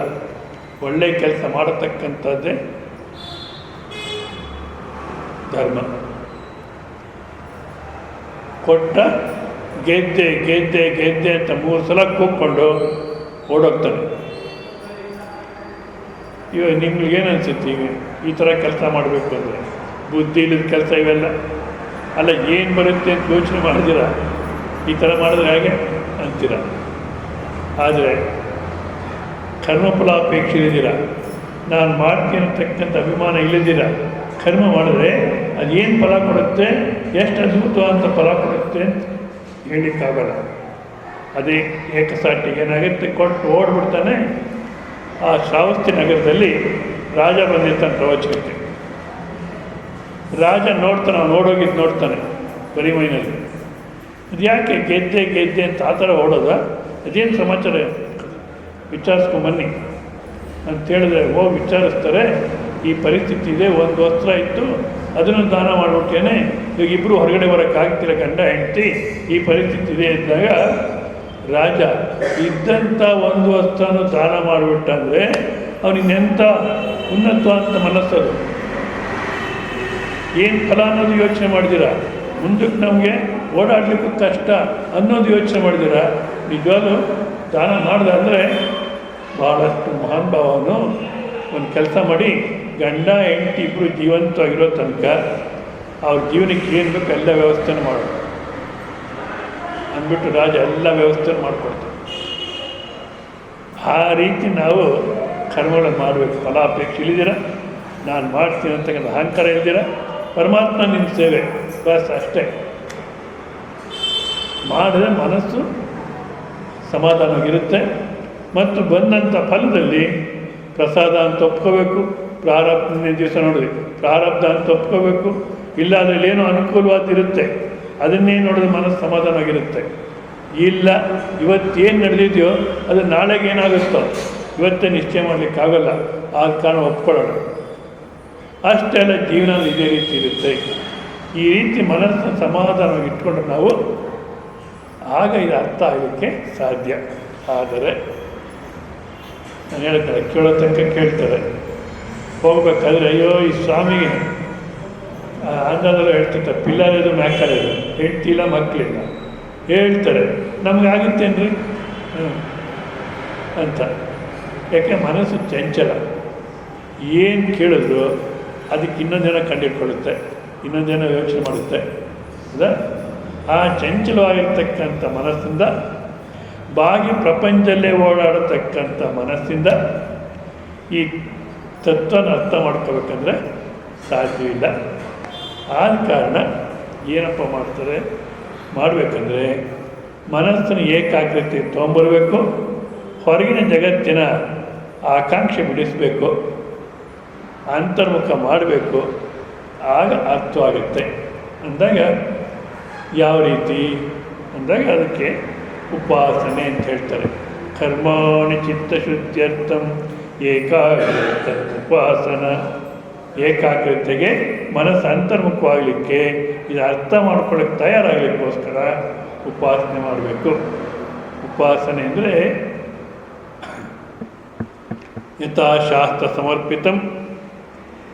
ಒಳ್ಳೆಯ ಕೆಲಸ ಮಾಡತಕ್ಕಂಥದ್ದೇ ಧರ್ಮ. ಕೊಟ್ಟ ಗೆದ್ದೆ ಗೆದ್ದೆ ಗೆದ್ದೆ ಅಂತ 3 ಸಲ ಕೂತ್ಕೊಂಡು ಓಡೋಗ್ತಾನೆ. ಇವಾಗ ನಿಮ್ಗೇನು ಅನಿಸುತ್ತೆ, ಈಗ ಈ ಥರ ಕೆಲಸ ಮಾಡಬೇಕು ಅಂದರೆ ಬುದ್ಧಿ ಇಲ್ಲದ ಕೆಲಸ ಇವೆಲ್ಲ ಅಲ್ಲ, ಏನು ಬರುತ್ತೆ ಅಂತ ಯೋಚನೆ ಮಾಡಿದಿರ, ಈ ಥರ ಮಾಡಿದ್ರೆ ಹೇಗೆ ಅಂತೀರ. ಆದರೆ ಕರ್ಮಫಲಾಪೇಕ್ಷೆ ಇದ್ದೀರ, ನಾನು ಮಾಡ್ತೀನಿ ಅಂತಕ್ಕಂಥ ಅಭಿಮಾನ ಇಲ್ಲದಿರ ಕರ್ಮ ಮಾಡಿದ್ರೆ ಅದೇನು ಫಲ ಕೊಡುತ್ತೆ, ಎಷ್ಟು ಅದ್ಭುತವಾದಂಥ ಫಲ ಕೊಡುತ್ತೆ ಅಂತ ಹೇಳಲಿಕ್ಕಾಗಲ್ಲ. ಅದೇ ಏಕಸಾಟಿಗೆ ಏನಾಗುತ್ತೆ, ಕೊಟ್ಟು ಓಡ್ಬಿಡ್ತಾನೆ. ಆ ಶ್ರಾವಸ್ತಿ ನಗರದಲ್ಲಿ ರಾಜ ಬಂದಿರ್ತಾನೆ ಪ್ರವಚನಕ್ಕೆ. ರಾಜ ನೋಡ್ತಾನೆ, ಅವನು ಓಡೋಗಿದ್ದು ನೋಡ್ತಾನೆ ಬರೀ ಮೈನಲ್ಲಿ. ಅದು ಯಾಕೆ ಗೆದ್ದೆ ಗೆದ್ದೆ ಅಂತ ಆ ಥರ ಓಡೋದ, ಅದೇನು ಸಮಾಚಾರ ವಿಚಾರಿಸ್ಕೊಂಬನ್ನಿ ಅಂತೇಳಿದ್ರೆ ಹೋಗಿ ವಿಚಾರಿಸ್ತಾರೆ. ಈ ಪರಿಸ್ಥಿತಿ ಇದೆ, ಒಂದು ವಸ್ತ್ರ ಇತ್ತು ಅದನ್ನು ದಾನ ಮಾಡಿಬಿಟ್ಟೇನೆ, ಈಗ ಇಬ್ಬರು ಹೊರಗಡೆ ಬರೋಕ್ಕಾಗ್ತಿಲ್ಲ, ಗಂಡ ಹೆಂಡತಿ, ಈ ಪರಿಸ್ಥಿತಿ ಇದೆ ಇದ್ದಾಗ ರಾಜ ಇದ್ದಂಥ ಒಂದು ವಸ್ತ್ರನೂ ದಾನ ಮಾಡಿಬಿಟ್ಟ ಅಂದರೆ ಅವನಿಗೆಂಥ ಉನ್ನತವಾದಂಥ ಮನಸ್ಸದು. ಏನು ಫಲ ಅನ್ನೋದು ಯೋಚನೆ ಮಾಡಿದಿರ, ಮುಂದಕ್ಕೆ ನಮಗೆ ಓಡಾಡಲಿಕ್ಕೂ ಕಷ್ಟ ಅನ್ನೋದು ಯೋಚನೆ ಮಾಡಿದಿರ. ನಿಜವಾಗ್ಲೂ ದಾನ ಮಾಡಿದಾದರೆ ಭಾಳಷ್ಟು ಮಹಾನ್ ಭಾವನು ಒಂದು ಕೆಲಸ ಮಾಡಿ, ಗಂಡ ಹೆಂಡತಿ ಇಬ್ಬರು ಜೀವಂತವಾಗಿರೋ ತನಕ ಅವ್ರ ಜೀವನಕ್ಕೆ ಏನು ಬೇಕು ಎಲ್ಲ ವ್ಯವಸ್ಥೆನೂ ಮಾಡೋದು ಅಂದ್ಬಿಟ್ಟು ರಾಜ ಎಲ್ಲ ವ್ಯವಸ್ಥೆನೂ ಮಾಡಿಕೊಡ್ತಾರೆ. ಆ ರೀತಿ ನಾವು ಕರ್ಮಗಳನ್ನು ಮಾಡಬೇಕು. ಫಲಾಪೇಕ್ಷೆ ಇಳಿದಿರ, ನಾನು ಮಾಡ್ತೀನಿ ಅಂತಕ್ಕಂಥ ಅಹಂಕಾರ ಇಲ್ದಿರ, ಪರಮಾತ್ಮ ನಿನ್ನ ಸೇವೆ ಬಸ್ ಅಷ್ಟೇ ಮಾಡಿದ್ರೆ ಮನಸ್ಸು ಸಮಾಧಾನವಾಗಿರುತ್ತೆ. ಮತ್ತು ಬಂದಂಥ ಫಲದಲ್ಲಿ ಪ್ರಸಾದ ಅಂತ ಒಪ್ಕೋಬೇಕು. ಪ್ರಾರಬ್ಧ ದಿವಸ ನೋಡಿದ್ವಿ, ಪ್ರಾರಬ್ಧ ಅಂತ ಒಪ್ಕೋಬೇಕು. ಇಲ್ಲಾಂದರೆ ಏನೋ ಅನುಕೂಲವಾದಿರುತ್ತೆ, ಅದನ್ನೇ ನೋಡಿದ್ರೆ ಮನಸ್ಸು ಸಮಾಧಾನವಾಗಿರುತ್ತೆ. ಇಲ್ಲ ಇವತ್ತೇನು ನಡೆದಿದೆಯೋ ಅದು ನಾಳೆಗೆ ಏನಾಗುತ್ತೋ ಇವತ್ತೇ ನಿಶ್ಚಯ ಮಾಡಲಿಕ್ಕಾಗಲ್ಲ, ಆದ ಕಾರಣ ಒಪ್ಕೊಳ್ಳೋಣ. ಅಷ್ಟೆಲ್ಲ ಜೀವನ ಇದೇ ರೀತಿ ಇರುತ್ತೆ. ಈ ರೀತಿ ಮನಸ್ಸು ಸಮಾಧಾನವಾಗಿ ಇಟ್ಕೊಂಡ್ರೆ ನಾವು ಆಗ ಇದು ಅರ್ಥ ಆಗಲಿಕ್ಕೆ ಸಾಧ್ಯ. ಆದರೆ ನಾನು ಹೇಳ್ತಾರೆ, ಕೇಳೋ ತನಕ ಕೇಳ್ತಾರೆ, ಹೋಗ್ಬೇಕಾದ್ರೆ ಅಯ್ಯೋ ಈ ಸ್ವಾಮಿಗೆ ಅಂದಾಜೆಲ್ಲ ಹೇಳ್ತಿರ್ತಾರೆ, ಪಿಲ್ಲರದು ಮ್ಯಾಕರದು, ಹೆಂಡ್ತಿಲ್ಲ ಮಕ್ಕಳಿಲ್ಲ ಹೇಳ್ತಾರೆ, ನಮಗಾಗುತ್ತೇನ್ರಿ ಅಂತ. ಯಾಕೆ ಮನಸ್ಸು ಚಂಚಲ, ಏನು ಕೇಳಿದ್ರು ಅದಕ್ಕೆ ಇನ್ನೊಂದು ಜನ ಕಂಡಿಟ್ಕೊಳ್ಳುತ್ತೆ, ಇನ್ನೊಂದು ಜನ ಯೋಚನೆ ಮಾಡುತ್ತೆ. ಹೌದಾ? ಆ ಚಂಚಲವಾಗಿರ್ತಕ್ಕಂಥ ಮನಸ್ಸಿಂದ ಬಾಗಿ ಪ್ರಪಂಚದಲ್ಲೇ ಓಡಾಡತಕ್ಕಂಥ ಮನಸ್ಸಿಂದ ಈ ತತ್ವನ ಅರ್ಥ ಮಾಡ್ಕೋಬೇಕಂದ್ರೆ ಸಾಧ್ಯವಿಲ್ಲ. ಆದ ಕಾರಣ ಏನಪ್ಪ ಮಾಡ್ತಾರೆ, ಮಾಡಬೇಕಂದ್ರೆ ಮನಸ್ಸನ್ನು ಏಕಾಗ್ರತೆ ತೊಗೊಂಬರ್ಬೇಕು, ಹೊರಗಿನ ಜಗತ್ತಿನ ಆಕಾಂಕ್ಷೆ ಬಿಡಿಸಬೇಕು, ಅಂತರ್ಮುಖ ಮಾಡಬೇಕು. ಆಗ ಅರ್ಥವಾಗುತ್ತೆ. ಅಂದಾಗ ಯಾವ ರೀತಿ ಅಂದಾಗ ಅದಕ್ಕೆ ಉಪಾಸನೆ ಅಂತ ಹೇಳ್ತಾರೆ. ಕರ್ಮಾಣಿ ಚಿತ್ತಶುದ್ಧ್ಯರ್ಥಂ ಏಕಾಗ್ರತೆ ಉಪಾಸನ. ಏಕಾಗ್ರತೆಗೆ ಮನಸ್ಸು ಅಂತರ್ಮುಖವಾಗಲಿಕ್ಕೆ, ಇದು ಅರ್ಥ ಮಾಡ್ಕೊಳ್ಳೋಕ್ಕೆ ತಯಾರಾಗಲಿಕ್ಕೋಸ್ಕರ ಉಪಾಸನೆ ಮಾಡಬೇಕು. ಉಪಾಸನೆ ಅಂದರೆ ಯಥಾಶಾಸ್ತ್ರ ಸಮರ್ಪಿತಂ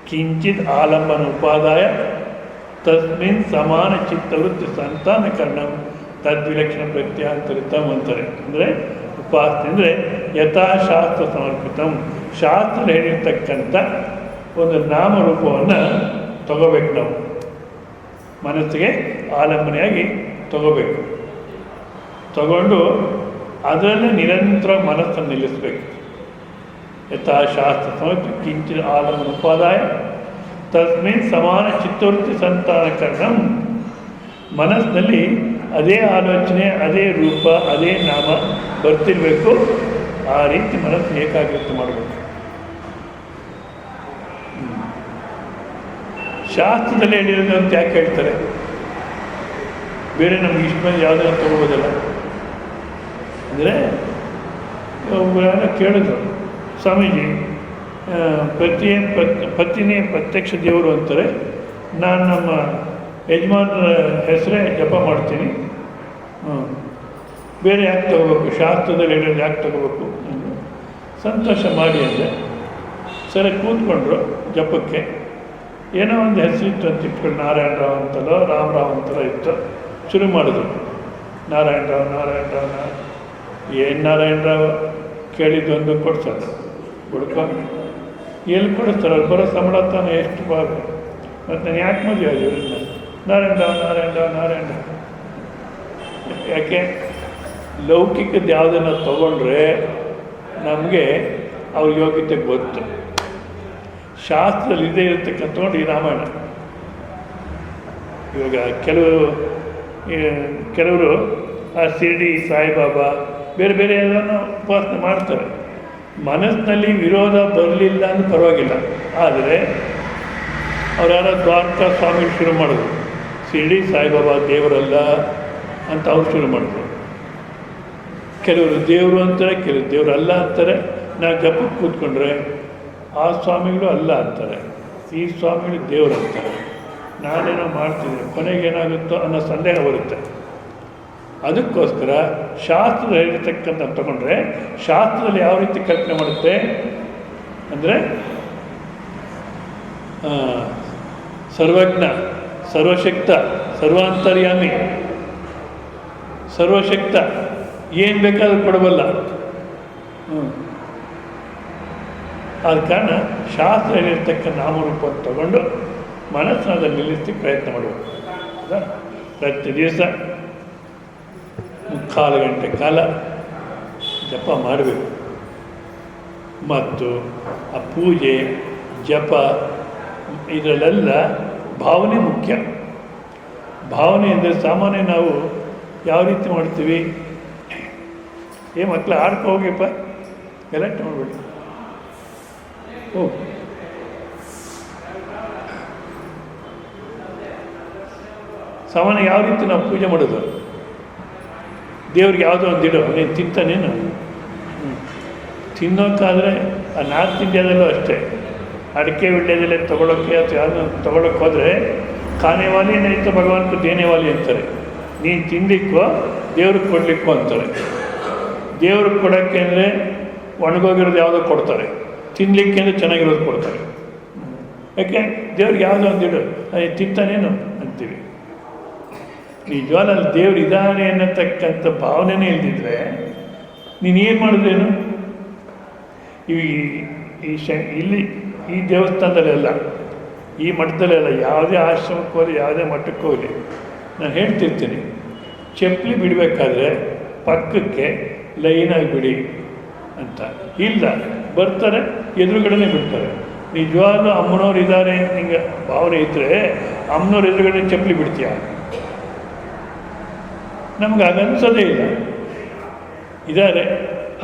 ಕಿಂಚಿತ್ ಆಲಂಬನ ಉಪಾದಾಯ ತಸ್ಮಿನ್ ಸಮಾನ ಚಿತ್ತವೃತ್ತಿ ಸಂತಾನಕರಣಂ ತದ್ವಿಲಕ್ಷಣ ಪ್ರತ್ಯಾಂತರಿತಂ ಅಂತಾರೆ. ಅಂದರೆ ಉಪಾಸನೆ ಅಂದರೆ ಯಥಾಶಾಸ್ತ್ರ ಸಮರ್ಪಿತಂ, ಶಾಸ್ತ್ರ ಹೇಳಿರ್ತಕ್ಕಂಥ ಒಂದು ನಾಮರೂಪವನ್ನು ತಗೋಬೇಕು. ನಾವು ಮನಸ್ಸಿಗೆ ಆಲಂಬನೆಯಾಗಿ ತಗೋಬೇಕು. ತಗೊಂಡು ಅದರಲ್ಲೇ ನಿರಂತರ ಮನಸ್ಸನ್ನು ನಿಲ್ಲಿಸಬೇಕು. ಯಥಾಶಾಸ್ತ್ರ ಸಮರ್ಪಿತ ಕಿಂಚಿತ್ ಆಲಂಬನ ಉಪಾದಾಯ ತಸ್ಮಿನ್ ಸಮಾನ ಚಿತ್ತವೃತ್ತಿ ಸಂತಾನಕರಣಂ. ಮನಸ್ಸಿನಲ್ಲಿ ಅದೇ ಆಲೋಚನೆ, ಅದೇ ರೂಪ, ಅದೇ ನಾಮ ಬರ್ತಿರಬೇಕು. ಆ ರೀತಿ ಮನಸ್ಸು ಏಕಾಗ್ರತೆ ಮಾಡಬೇಕು. ಶಾಸ್ತ್ರದಲ್ಲಿ ಹೇಳಿರೋದು ಅಂತ ಯಾಕೆ ಹೇಳ್ತಾರೆ? ಬೇರೆ ನಮ್ಗೆ ಇಷ್ಟ ಮೇಲೆ ಯಾವುದನ್ನು ತಗೋಬೋದಲ್ಲ. ಅಂದರೆ ಒಬ್ಬರನ್ನ ಕೇಳಿದ್ರು, ಸ್ವಾಮೀಜಿ ಪತಿನೇ ಪ್ರತ್ಯಕ್ಷ ದೇವರು ಅಂತಾರೆ, ನಾನು ನಮ್ಮ ಯಜಮಾನರ ಹೆಸರೇ ಜಪ ಮಾಡ್ತೀನಿ, ಬೇರೆ ಯಾಕೆ ತಗೋಬೇಕು, ಶಾಸ್ತ್ರದಲ್ಲಿ ಹೇಳೋದು ಯಾಕೆ ತಗೋಬೇಕು? ಸಂತೋಷ ಮಾಡಿ ಅಂದರೆ ಸರಿ ಕೂತ್ಕೊಂಡ್ರು. ಜಪಕ್ಕೆ ಏನೋ ಒಂದು ಹೆಸರಿತ್ತು ಅಂತ ಇಟ್ಕೊಂಡು, ನಾರಾಯಣರಾವ್ ಅಂತಲೋ ರಾಮರಾವ್ ಅಂತಲೋ ಇತ್ತು. ಶುರು ಮಾಡಿದ್ರು, ನಾರಾಯಣರಾವ್ ನಾರಾಯಣರಾವ್. ಏನು ನಾರಾಯಣರಾವ್ ಕೇಳಿದ್ದೊಂದು ಕೊಡ್ಸೋದು, ಹುಡ್ಕೊ ಎಲ್ಲಿ ಕೊಡಿಸ್ತಾರೆ? ಅವ್ರು ಬರೋ ಸಂಬಳ ತಾನು ಎಷ್ಟು ಭಾಗ. ಮತ್ತು ನಾನು ಯಾಕೆ ಮದುವೆ ಆಗಿರೋದು? ನಾರಾಯಣರಾವ್ ನಾರಾಯಣರಾವ್ ನಾರಾಯಣರಾವ್. ಯಾಕೆ? ಲೌಕಿಕದ ಯಾವುದನ್ನು ತಗೊಂಡ್ರೆ ನಮಗೆ ಅವ್ರ ಯೋಗ್ಯತೆ ಗೊತ್ತು. ಶಾಸ್ತ್ರದಲ್ಲಿ ಇದೇ ಇರತಕ್ಕಂಥ ನೋಡಿ ಈ ರಾಮಾಯಣ. ಇವಾಗ ಕೆಲವರು ಆ ಶಿರ್ಡಿ ಸಾಯಿಬಾಬಾ ಬೇರೆ ಬೇರೆ ಎಲ್ಲನೂ ಉಪಾಸನೆ ಮಾಡ್ತಾರೆ. ಮನಸ್ಸಿನಲ್ಲಿ ವಿರೋಧ ಬರಲಿಲ್ಲ ಅಂದ್ರೆ ಪರವಾಗಿಲ್ಲ. ಆದರೆ ಅವ್ರು ಯಾರೋ ದ್ವಾರಕಾ ಸ್ವಾಮಿಗಳು ಶುರು ಮಾಡಿದ್ರು, ಶಿರ್ಡಿ ಸಾಯಿಬಾಬಾ ದೇವರಲ್ಲ ಅಂತ ಅವ್ರು ಶುರು ಮಾಡಿದ್ರು. ಕೆಲವರು ದೇವರು ಅಂತಾರೆ, ಕೆಲವರು ದೇವರು ಅಲ್ಲ ಅಂತಾರೆ. ನಾವು ಜಪಕ್ಕೆ ಕೂತ್ಕೊಂಡ್ರೆ ಆ ಸ್ವಾಮಿಗಳು ಅಲ್ಲ ಅಂತಾರೆ, ಈ ಸ್ವಾಮಿಗಳು ದೇವರು ಅಂತಾರೆ. ನಾನೇನೋ ಮಾಡ್ತಿದ್ದೆ, ಕೊನೆಗೆ ಏನಾಗುತ್ತೋ ಅನ್ನೋ ಸಂದೇಹ ಬರುತ್ತೆ. ಅದಕ್ಕೋಸ್ಕರ ಶಾಸ್ತ್ರ ಹೇಳಿರ್ತಕ್ಕಂಥ ತಗೊಂಡ್ರೆ ಶಾಸ್ತ್ರದಲ್ಲಿ ಯಾವ ರೀತಿ ಕಲ್ಪನೆ ಮಾಡುತ್ತೆ ಅಂದರೆ ಸರ್ವಜ್ಞ, ಸರ್ವಶಕ್ತ, ಸರ್ವಾಂತರ್ಯಾಮಿ, ಸರ್ವಶಕ್ತ, ಏನು ಬೇಕಾದ್ರೂ ಕೊಡಬಲ್ಲ. ಆದ ಕಾರಣ ಶಾಸ್ತ್ರ ಹೇಳಿರ್ತಕ್ಕಂಥ ನಾಮರೂಪವನ್ನು ತಗೊಂಡು ಮನಸ್ಸನ್ನು ಅದನ್ನು ನಿಲ್ಲಿಸಿ ಪ್ರಯತ್ನ ಮಾಡಬೇಕು. ಪ್ರತಿ ದಿವಸ 3/4 ಗಂಟೆ ಕಾಲ ಜಪ ಮಾಡಬೇಕು. ಮತ್ತು ಆ ಪೂಜೆ ಜಪ ಇದರಲ್ಲೆಲ್ಲ ಭಾವನೆ ಮುಖ್ಯ. ಭಾವನೆ ಅಂದರೆ ಸಾಮಾನ್ಯ ನಾವು ಯಾವ ರೀತಿ ಮಾಡ್ತೀವಿ, ಮಕ್ಕಳು ಆಡ್ಕೊ ಹೋಗಿಪ್ಪ, ಗಲಾಟೆ ಮಾಡಬೇಡಿ, ಹೋಗಿ ಸಾಮಾನ್ಯ ಯಾವ ರೀತಿ ನಾವು ಪೂಜೆ ಮಾಡೋದು, ದೇವ್ರಿಗೆ ಯಾವುದೋ ಒಂದು ಇಡು, ನೀನು ತಿಂತಾನೇನು, ತಿನ್ನೋಕ್ಕಾದರೆ ಆ ನಾರ್ತ್ ಇಂಡಿಯಾದಲ್ಲೂ ಅಷ್ಟೇ, ಅಡಿಕೆ ವಿಳ್ಯದಲ್ಲೇ ತೊಗೊಳೋಕ್ಕೆ ಅಥವಾ ಯಾವುದೋ ತೊಗೊಳಕ್ಕೆ ಹೋದರೆ ಖಾನೆವಾಲಿ ನೈತ ಭಗವಾನ್ಕು ದೇನೇವಾಲಿ ಅಂತಾರೆ. ನೀನು ತಿನ್ನಲಿಕ್ಕೋ ದೇವ್ರಿಗೆ ಕೊಡಲಿಕ್ಕೋ ಅಂತಾರೆ. ದೇವ್ರಿಗೆ ಕೊಡೋಕ್ಕೆ ಅಂದರೆ ಒಣಗೋಗಿರೋದು ಯಾವುದೋ ಕೊಡ್ತಾರೆ, ತಿನ್ನಲಿಕ್ಕೆ ಅಂದರೆ ಚೆನ್ನಾಗಿರೋದು ಕೊಡ್ತಾರೆ. ಯಾಕೆ ದೇವ್ರಿಗೆ ಯಾವುದೋ ಒಂದು ಇಡು, ತಿಂತಾನೇನು ಅಂತೀವಿ. ನಿಜವಾದಲ್ಲಿ ದೇವ್ರು ಇದ್ದಾನೆ ಅನ್ನತಕ್ಕಂಥ ಭಾವನೆನೇ ಇಲ್ದಿದ್ರೆ ನೀನೇನು ಮಾಡಿದ್ರೇನು? ಇಲ್ಲಿ ಈ ದೇವಸ್ಥಾನದಲ್ಲೆಲ್ಲ, ಈ ಮಠದಲ್ಲೆಲ್ಲ, ಯಾವುದೇ ಆಶ್ರಮಕ್ಕೆ ಹೋಗಲಿ ಯಾವುದೇ ಮಠಕ್ಕೆ ಹೋಗಲಿ ನಾನು ಹೇಳ್ತಿರ್ತೀನಿ, ಚಪ್ಪಲಿ ಬಿಡಬೇಕಾದ್ರೆ ಪಕ್ಕಕ್ಕೆ ಲೈನಾಗಿ ಬಿಡಿ ಅಂತ. ಇಲ್ಲ, ಬರ್ತಾರೆ ಎದುರುಗಡೆನೇ ಬಿಡ್ತಾರೆ. ನಿಜವಾಗ್ಲೂ ಅಮ್ಮನವ್ರು ಇದ್ದಾರೆ ನಿಂಗೆ ಭಾವನೆ ಇದ್ದರೆ ಅಮ್ಮನವ್ರ ಎದುರುಗಡೆ ಚಪ್ಪಲಿ ಬಿಡ್ತೀಯ? ನಮ್ಗೆ ಹಾಗನ್ಸೋದೇ ಇಲ್ಲ. ಇದ್ದಾರೆ,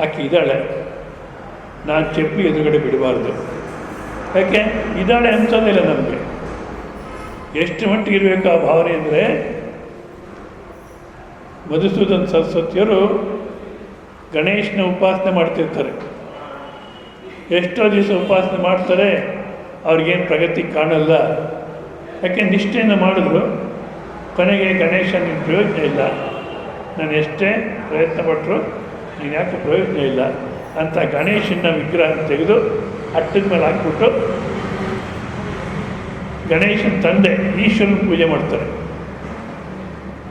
ಆಕೆ ಇದ್ದಾಳೆ, ನಾನು ಚಪ್ಪಲಿ ಎದುರುಗಡೆ ಬಿಡಬಾರ್ದು. ಯಾಕೆ ಇದ್ದಾಳೆ ಅನ್ಸೋದೇ ಇಲ್ಲ ನಮಗೆ. ಎಷ್ಟು ಮಟ್ಟಿಗೆ ಇರಬೇಕು ಆ ಭಾವನೆ ಅಂದರೆ, ಮಧುಸೂದನ್ ಸರಸ್ವತಿಯವರು ಗಣೇಶನ ಉಪಾಸನೆ ಮಾಡ್ತಿರ್ತಾರೆ. ಎಷ್ಟೋ ದಿವಸ ಉಪಾಸನೆ ಮಾಡ್ತಾರೆ, ಅವ್ರಿಗೇನು ಪ್ರಗತಿ ಕಾಣಲ್ಲ. ಯಾಕೆ ನಿಷ್ಠೆಯಿಂದ ಮಾಡಿದ್ರು, ಕೊನೆಗೆ ಗಣೇಶ ನಿನ್ನ ಪ್ರಯೋಜನ ಇಲ್ಲ, ನಾನು ಎಷ್ಟೇ ಪ್ರಯತ್ನ ಪಟ್ಟರು ನೀನು ಯಾಕೆ ಪ್ರಯೋಜನ ಇಲ್ಲ ಅಂತ ಗಣೇಶನ ವಿಗ್ರಹ ತೆಗೆದು ಅಟ್ಟದ ಮೇಲೆ ಹಾಕ್ಬಿಟ್ಟು ಗಣೇಶನ ತಂದೆ ಈಶ್ವರನ ಪೂಜೆ ಮಾಡ್ತಾರೆ.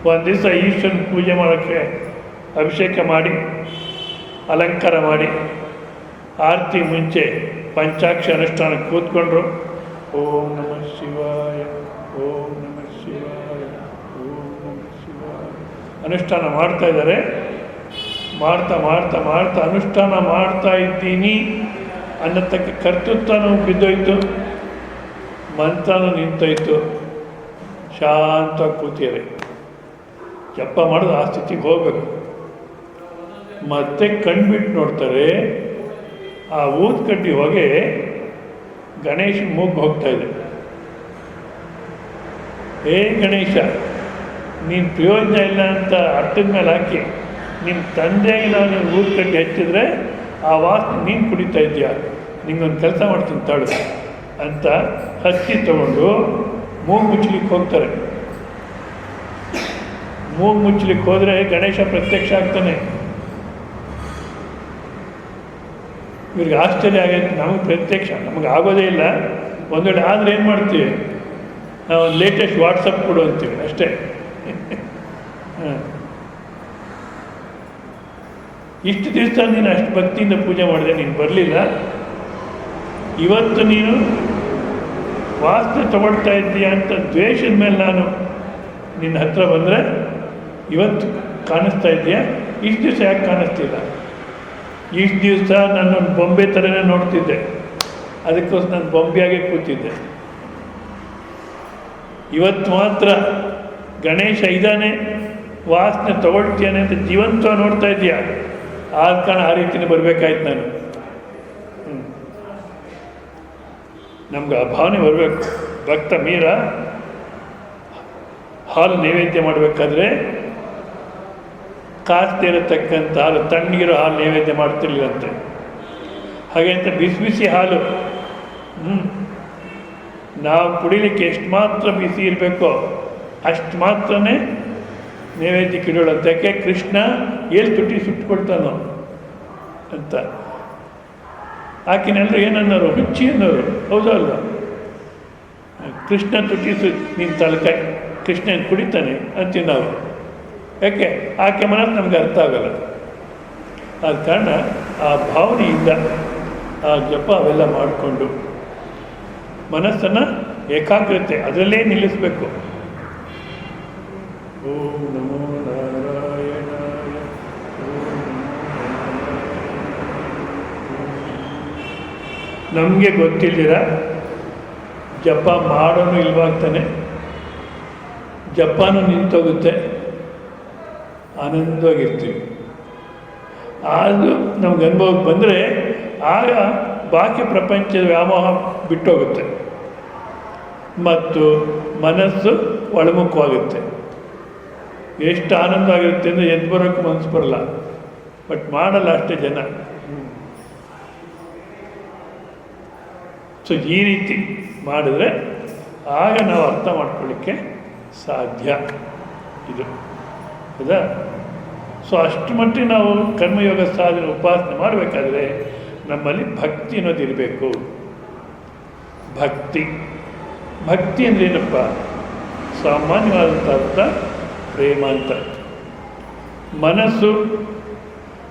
ಒಂದು ದಿವಸ ಈಶ್ವರನ ಪೂಜೆ ಮಾಡೋಕ್ಕೆ ಅಭಿಷೇಕ ಮಾಡಿ ಅಲಂಕಾರ ಮಾಡಿ ಆರತಿ ಮುಂಚೆ ಪಂಚಾಕ್ಷರ ಅನುಷ್ಠಾನಕ್ಕೆ ಕೂತ್ಕೊಂಡ್ರು. ಓಂ ನಮಃ ಶಿವಾಯ, ಓಂ ನಮಃ ಶಿವಾಯ, ಓಂ ನಮಃ ಶಿವಾಯ ಅನುಷ್ಠಾನ ಮಾಡ್ತಾ ಇದ್ದಾರೆ. ಮಾಡ್ತಾ ಮಾಡ್ತಾ ಮಾಡ್ತಾ ಅನುಷ್ಠಾನ ಮಾಡ್ತಾ ಇದ್ದೀನಿ ಅನ್ನತಕ್ಕ ಕರ್ತೃತ್ವನೂ ಬಿದ್ದೋಯ್ತು, ಮಂತ್ರನೂ ನಿಂತೋಯ್ತು. ಶಾಂತ ಕೂತಿದ್ದಾರೆ. ಜಪ ಮಾಡೋದು ಆ ಸ್ಥಿತಿಗೆ ಹೋಗ್ಬೇಕು. ಮತ್ತೆ ಕಣ್ಬಿಟ್ಟು ನೋಡ್ತಾರೆ, ಆ ಊದ್ ಕಡ್ಡಿ ಹೊಗೆ ಗಣೇಶನ ಮೂಗು ಹೋಗ್ತಾ ಇದೆ. ಗಣೇಶ, ನೀನು ಪ್ರಯೋಜನ ಇಲ್ಲ ಅಂತ ಅಟ್ಟದ ಮೇಲೆ ಹಾಕಿ ನಿಮ್ಮ ತಂದೆಗೆ ನಾನು ಊದ್ ಕಡ್ಡಿ ಹಚ್ಚಿದ್ರೆ ಆ ವಾಸನೆ ನೀನು ಕುಡಿತಾ ಇದೆಯಾ, ನಿಂಗೊಂದು ಕೆಲಸ ಮಾಡ್ತೀನಿ ತಾಳು ಅಂತ ಹಚ್ಚಿ ತಗೊಂಡು ಮೂಗು ಮುಚ್ಚಲಿಕ್ಕೆ ಹೋಗ್ತಾರೆ. ಮೂಗು ಮುಚ್ಚಲಿಕ್ಕೆ ಹೋದರೆ ಗಣೇಶ ಪ್ರತ್ಯಕ್ಷ ಆಗ್ತಾನೆ. ಇವ್ರಿಗೆ ಆಶ್ಚರ್ಯ ಆಗೈತೆ, ನಮಗೆ ಪ್ರತ್ಯಕ್ಷ ನಮಗೆ ಆಗೋದೇ ಇಲ್ಲ. ಒಂದು ವೇಳೆ ಆದರೆ ಏನು ಮಾಡ್ತೀವಿ ನಾವು, ಒಂದು ಲೇಟೆಸ್ಟ್ ವಾಟ್ಸಪ್ ಕೊಡು ಅಂತೀವಿ ಅಷ್ಟೇ. ಇಷ್ಟು ದಿವಸ ನೀನು ಅಷ್ಟು ಭಕ್ತಿಯಿಂದ ಪೂಜೆ ಮಾಡಿದೆ, ನೀನು ಬರಲಿಲ್ಲ. ಇವತ್ತು ನೀನು ವಾಸನೆ ತಗೊಳ್ತಾ ಇದ್ದೀಯ ಅಂತ ದ್ವೇಷದ ಮೇಲೆ ನಾನು ನಿನ್ನ ಹತ್ರ ಬಂದರೆ ಇವತ್ತು ಕಾಣಿಸ್ತಾ ಇದೆಯಾ? ಇಷ್ಟು ದಿವಸ ಯಾಕೆ ಕಾಣಿಸ್ತಿಲ್ಲ? ಇಷ್ಟು ದಿವಸ ನಾನೊಂದು ಬೊಂಬೆ ಥರನೇ ನೋಡ್ತಿದ್ದೆ, ಅದಕ್ಕೋಸ್ಕರ ನಾನು ಬೊಂಬೆಯಾಗೆ ಕೂತಿದ್ದೆ. ಇವತ್ತು ಮಾತ್ರ ಗಣೇಶ ಇದ್ದಾನೆ, ವಾಸನೆ ತಗೊಳ್ತೀಯಾನೆ ಅಂತ ಜೀವಂತ ನೋಡ್ತಾ ಇದೆಯಾ? ಆದ ಕಾರಣ ಆ ರೀತಿನೇ ಬರಬೇಕಾಯ್ತು ನಾನು. ನಮ್ಗೆ ಆ ಭಾವನೆ ಬರಬೇಕು. ಭಕ್ತ ಮೀರ ಹಾಲು ನೈವೇದ್ಯ ಮಾಡಬೇಕಾದ್ರೆ ಕಾಸ್ದೇ ಇರತಕ್ಕಂಥ ಹಾಲು, ತಣ್ಣಗಿರೋ ಹಾಲು ನೈವೇದ್ಯ ಮಾಡ್ತಿರ್ಲಿಲ್ಲಂತೆ. ಹಾಗೆ ಅಂತ ಬಿಸಿ ಬಿಸಿ ಹಾಲು ನಾವು ಕುಡಿಲಿಕ್ಕೆ ಎಷ್ಟು ಮಾತ್ರ ಬಿಸಿ ಇರಬೇಕೋ ಅಷ್ಟು ಮಾತ್ರನೇ ನೈವೇದ್ಯಕ್ಕೆ ಇಡೋಳಂತೆ. ಯಾಕೆ? ಕೃಷ್ಣ ಎಲ್ಲಿ ತುಟಿ ಸುಟ್ಟುಕೊಳ್ತಾನೋ ಅಂತ. ಆಕಿನೆಲ್ಲರೂ ಏನನ್ನೋರು? ಹುಚ್ಚಿ ಅನ್ನೋರು. ಹೌದಲ್ಲ? ಕೃಷ್ಣ ತುಟಿ ನಿನ್ನ ತಲಕಾಯಿ, ಕೃಷ್ಣ ಕುಡಿತಾನೆ ಅಂತೀವಿ ನಾವು. ಯಾಕೆ? ಆಕೆ ಮನಸ್ಸು ನಮ್ಗೆ ಅರ್ಥ ಆಗಲ್ಲ. ಆದ ಕಾರಣ ಆ ಭಾವನೆಯಿಂದ ಆ ಜಪ ಅವೆಲ್ಲ ಮಾಡಿಕೊಂಡು ಮನಸ್ಸನ್ನು ಏಕಾಗ್ರತೆ ಅದರಲ್ಲೇ ನಿಲ್ಲಿಸಬೇಕು. ಓಂ ನಮೋ ನಾರಾಯಣಾಯ, ಓಂ ನಮೋ ನಾರಾಯಣಾಯ. ನಮಗೆ ಗೊತ್ತಿಲ್ದಿರ ಜಪ ಮಾಡೋನು ಇಲ್ವಾಗ್ತಾನೆ, ಜಪನೂ ನಿಂತೋಗುತ್ತೆ, ಆನಂದವಾಗಿರ್ತೀವಿ. ಅದು ನಮ್ಗೆ ಅನುಭವಕ್ಕೆ ಬಂದರೆ ಆಗ ಬಾಕಿ ಪ್ರಪಂಚದ ವ್ಯಾಮೋಹ ಬಿಟ್ಟೋಗುತ್ತೆ ಮತ್ತು ಮನಸ್ಸು ಒಳಮುಖವಾಗುತ್ತೆ. ಎಷ್ಟು ಆನಂದವಾಗಿರುತ್ತೆ ಅಂದರೆ ಎದ್ದು ಬರೋಕ್ಕೆ ಮನಸ್ಸು ಬರಲ್ಲ, ಬಟ್ ಮಾಡಲ್ಲ ಅಷ್ಟೇ ಜನ. ಸೊ ಈ ರೀತಿ ಮಾಡಿದ್ರೆ ಆಗ ನಾವು ಅರ್ಥ ಮಾಡ್ಕೊಳ್ಳಿಕ್ಕೆ ಸಾಧ್ಯ ಇದು, ಹೌದಾ? ಸೊ ಅಷ್ಟು ಮಟ್ಟಿಗೆ ನಾವು ಕರ್ಮಯೋಗ ಸಾಧನೆ ಉಪಾಸನೆ ಮಾಡಬೇಕಾದ್ರೆ ನಮ್ಮಲ್ಲಿ ಭಕ್ತಿ ಅನ್ನೋದು ಇರಬೇಕು. ಭಕ್ತಿ ಭಕ್ತಿ ಅಂದರೆ ಏನಪ್ಪ? ಸಾಮಾನ್ಯವಾದಂಥ ಅರ್ಥ ಪ್ರೇಮ ಅಂತ. ಮನಸ್ಸು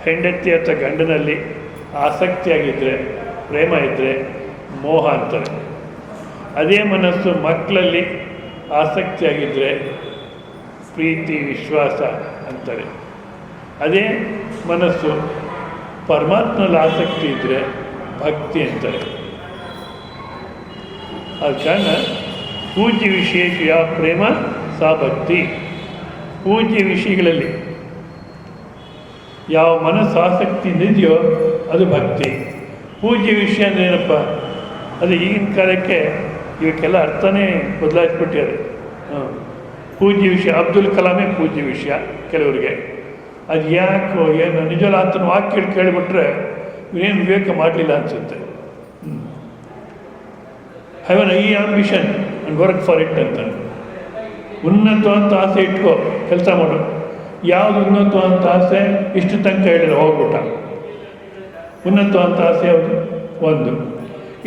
ಹೆಂಡತಿ ಅಥವಾ ಗಂಡನಲ್ಲಿ ಆಸಕ್ತಿಯಾಗಿದ್ದರೆ, ಪ್ರೇಮ ಇದ್ದರೆ ಮೋಹ ಅಂತಾರೆ. ಅದೇ ಮನಸ್ಸು ಮಕ್ಕಳಲ್ಲಿ ಆಸಕ್ತಿಯಾಗಿದ್ದರೆ ಪ್ರೀತಿ ವಿಶ್ವಾಸ ಅಂತಾರೆ. ಅದೇ ಮನಸ್ಸು ಪರಮಾತ್ಮನಲ್ಲಿ ಆಸಕ್ತಿ ಇದ್ದರೆ ಭಕ್ತಿ ಅಂತಾರೆ. ಆದ ಕಾರಣ ಪೂಜ್ಯ ವಿಷಯಕ್ಕೆ ಯಾವ ಪ್ರೇಮ ಸಾ ಭಕ್ತಿ. ಪೂಜ್ಯ ವಿಷಯಗಳಲ್ಲಿ ಯಾವ ಮನಸ್ಸು ಆಸಕ್ತಿ ಇದೆಯೋ ಅದು ಭಕ್ತಿ. ಪೂಜ್ಯ ವಿಷಯ ಅಂದರೆ ಏನಪ್ಪ? ಅದು ಈಗಿನ ಕಾಲಕ್ಕೆ ಇವಕ್ಕೆಲ್ಲ ಅರ್ಥನೇ ಬದಲಾಯಿಸ್ಬಿಟ್ಟಿದ್ದಾರೆ. ಪೂಜ್ಯ ವಿಷಯ, ಅಬ್ದುಲ್ ಕಲಾಮೇ ಪೂಜ್ಯ ವಿಷಯ ಕೆಲವರಿಗೆ. ಅದು ಯಾಕೋ ಏನು ನಿಜವಲ್ಲ ಆತನ ವಾಕ್ಯ ಕೇಳಿಬಿಟ್ರೆ ಇವನೇನು ವಿವೇಕ ಮಾಡಲಿಲ್ಲ ಅನಿಸುತ್ತೆ. Have an high ambition and work for it ಅಂತ. ಉನ್ನತವಂತ ಆಸೆ ಇಟ್ಕೋ, ಕೆಲಸ ಮಾಡು. ಯಾವುದು ಉನ್ನತವಂತ ಆಸೆ? ಇಷ್ಟು ತನಕ ಹೇಳಿದ್ರೆ ಹೋಗ್ಬಿಟ್ಟ. ಉನ್ನತವಂತ ಆಸೆ ಯಾವುದು? ಒಂದು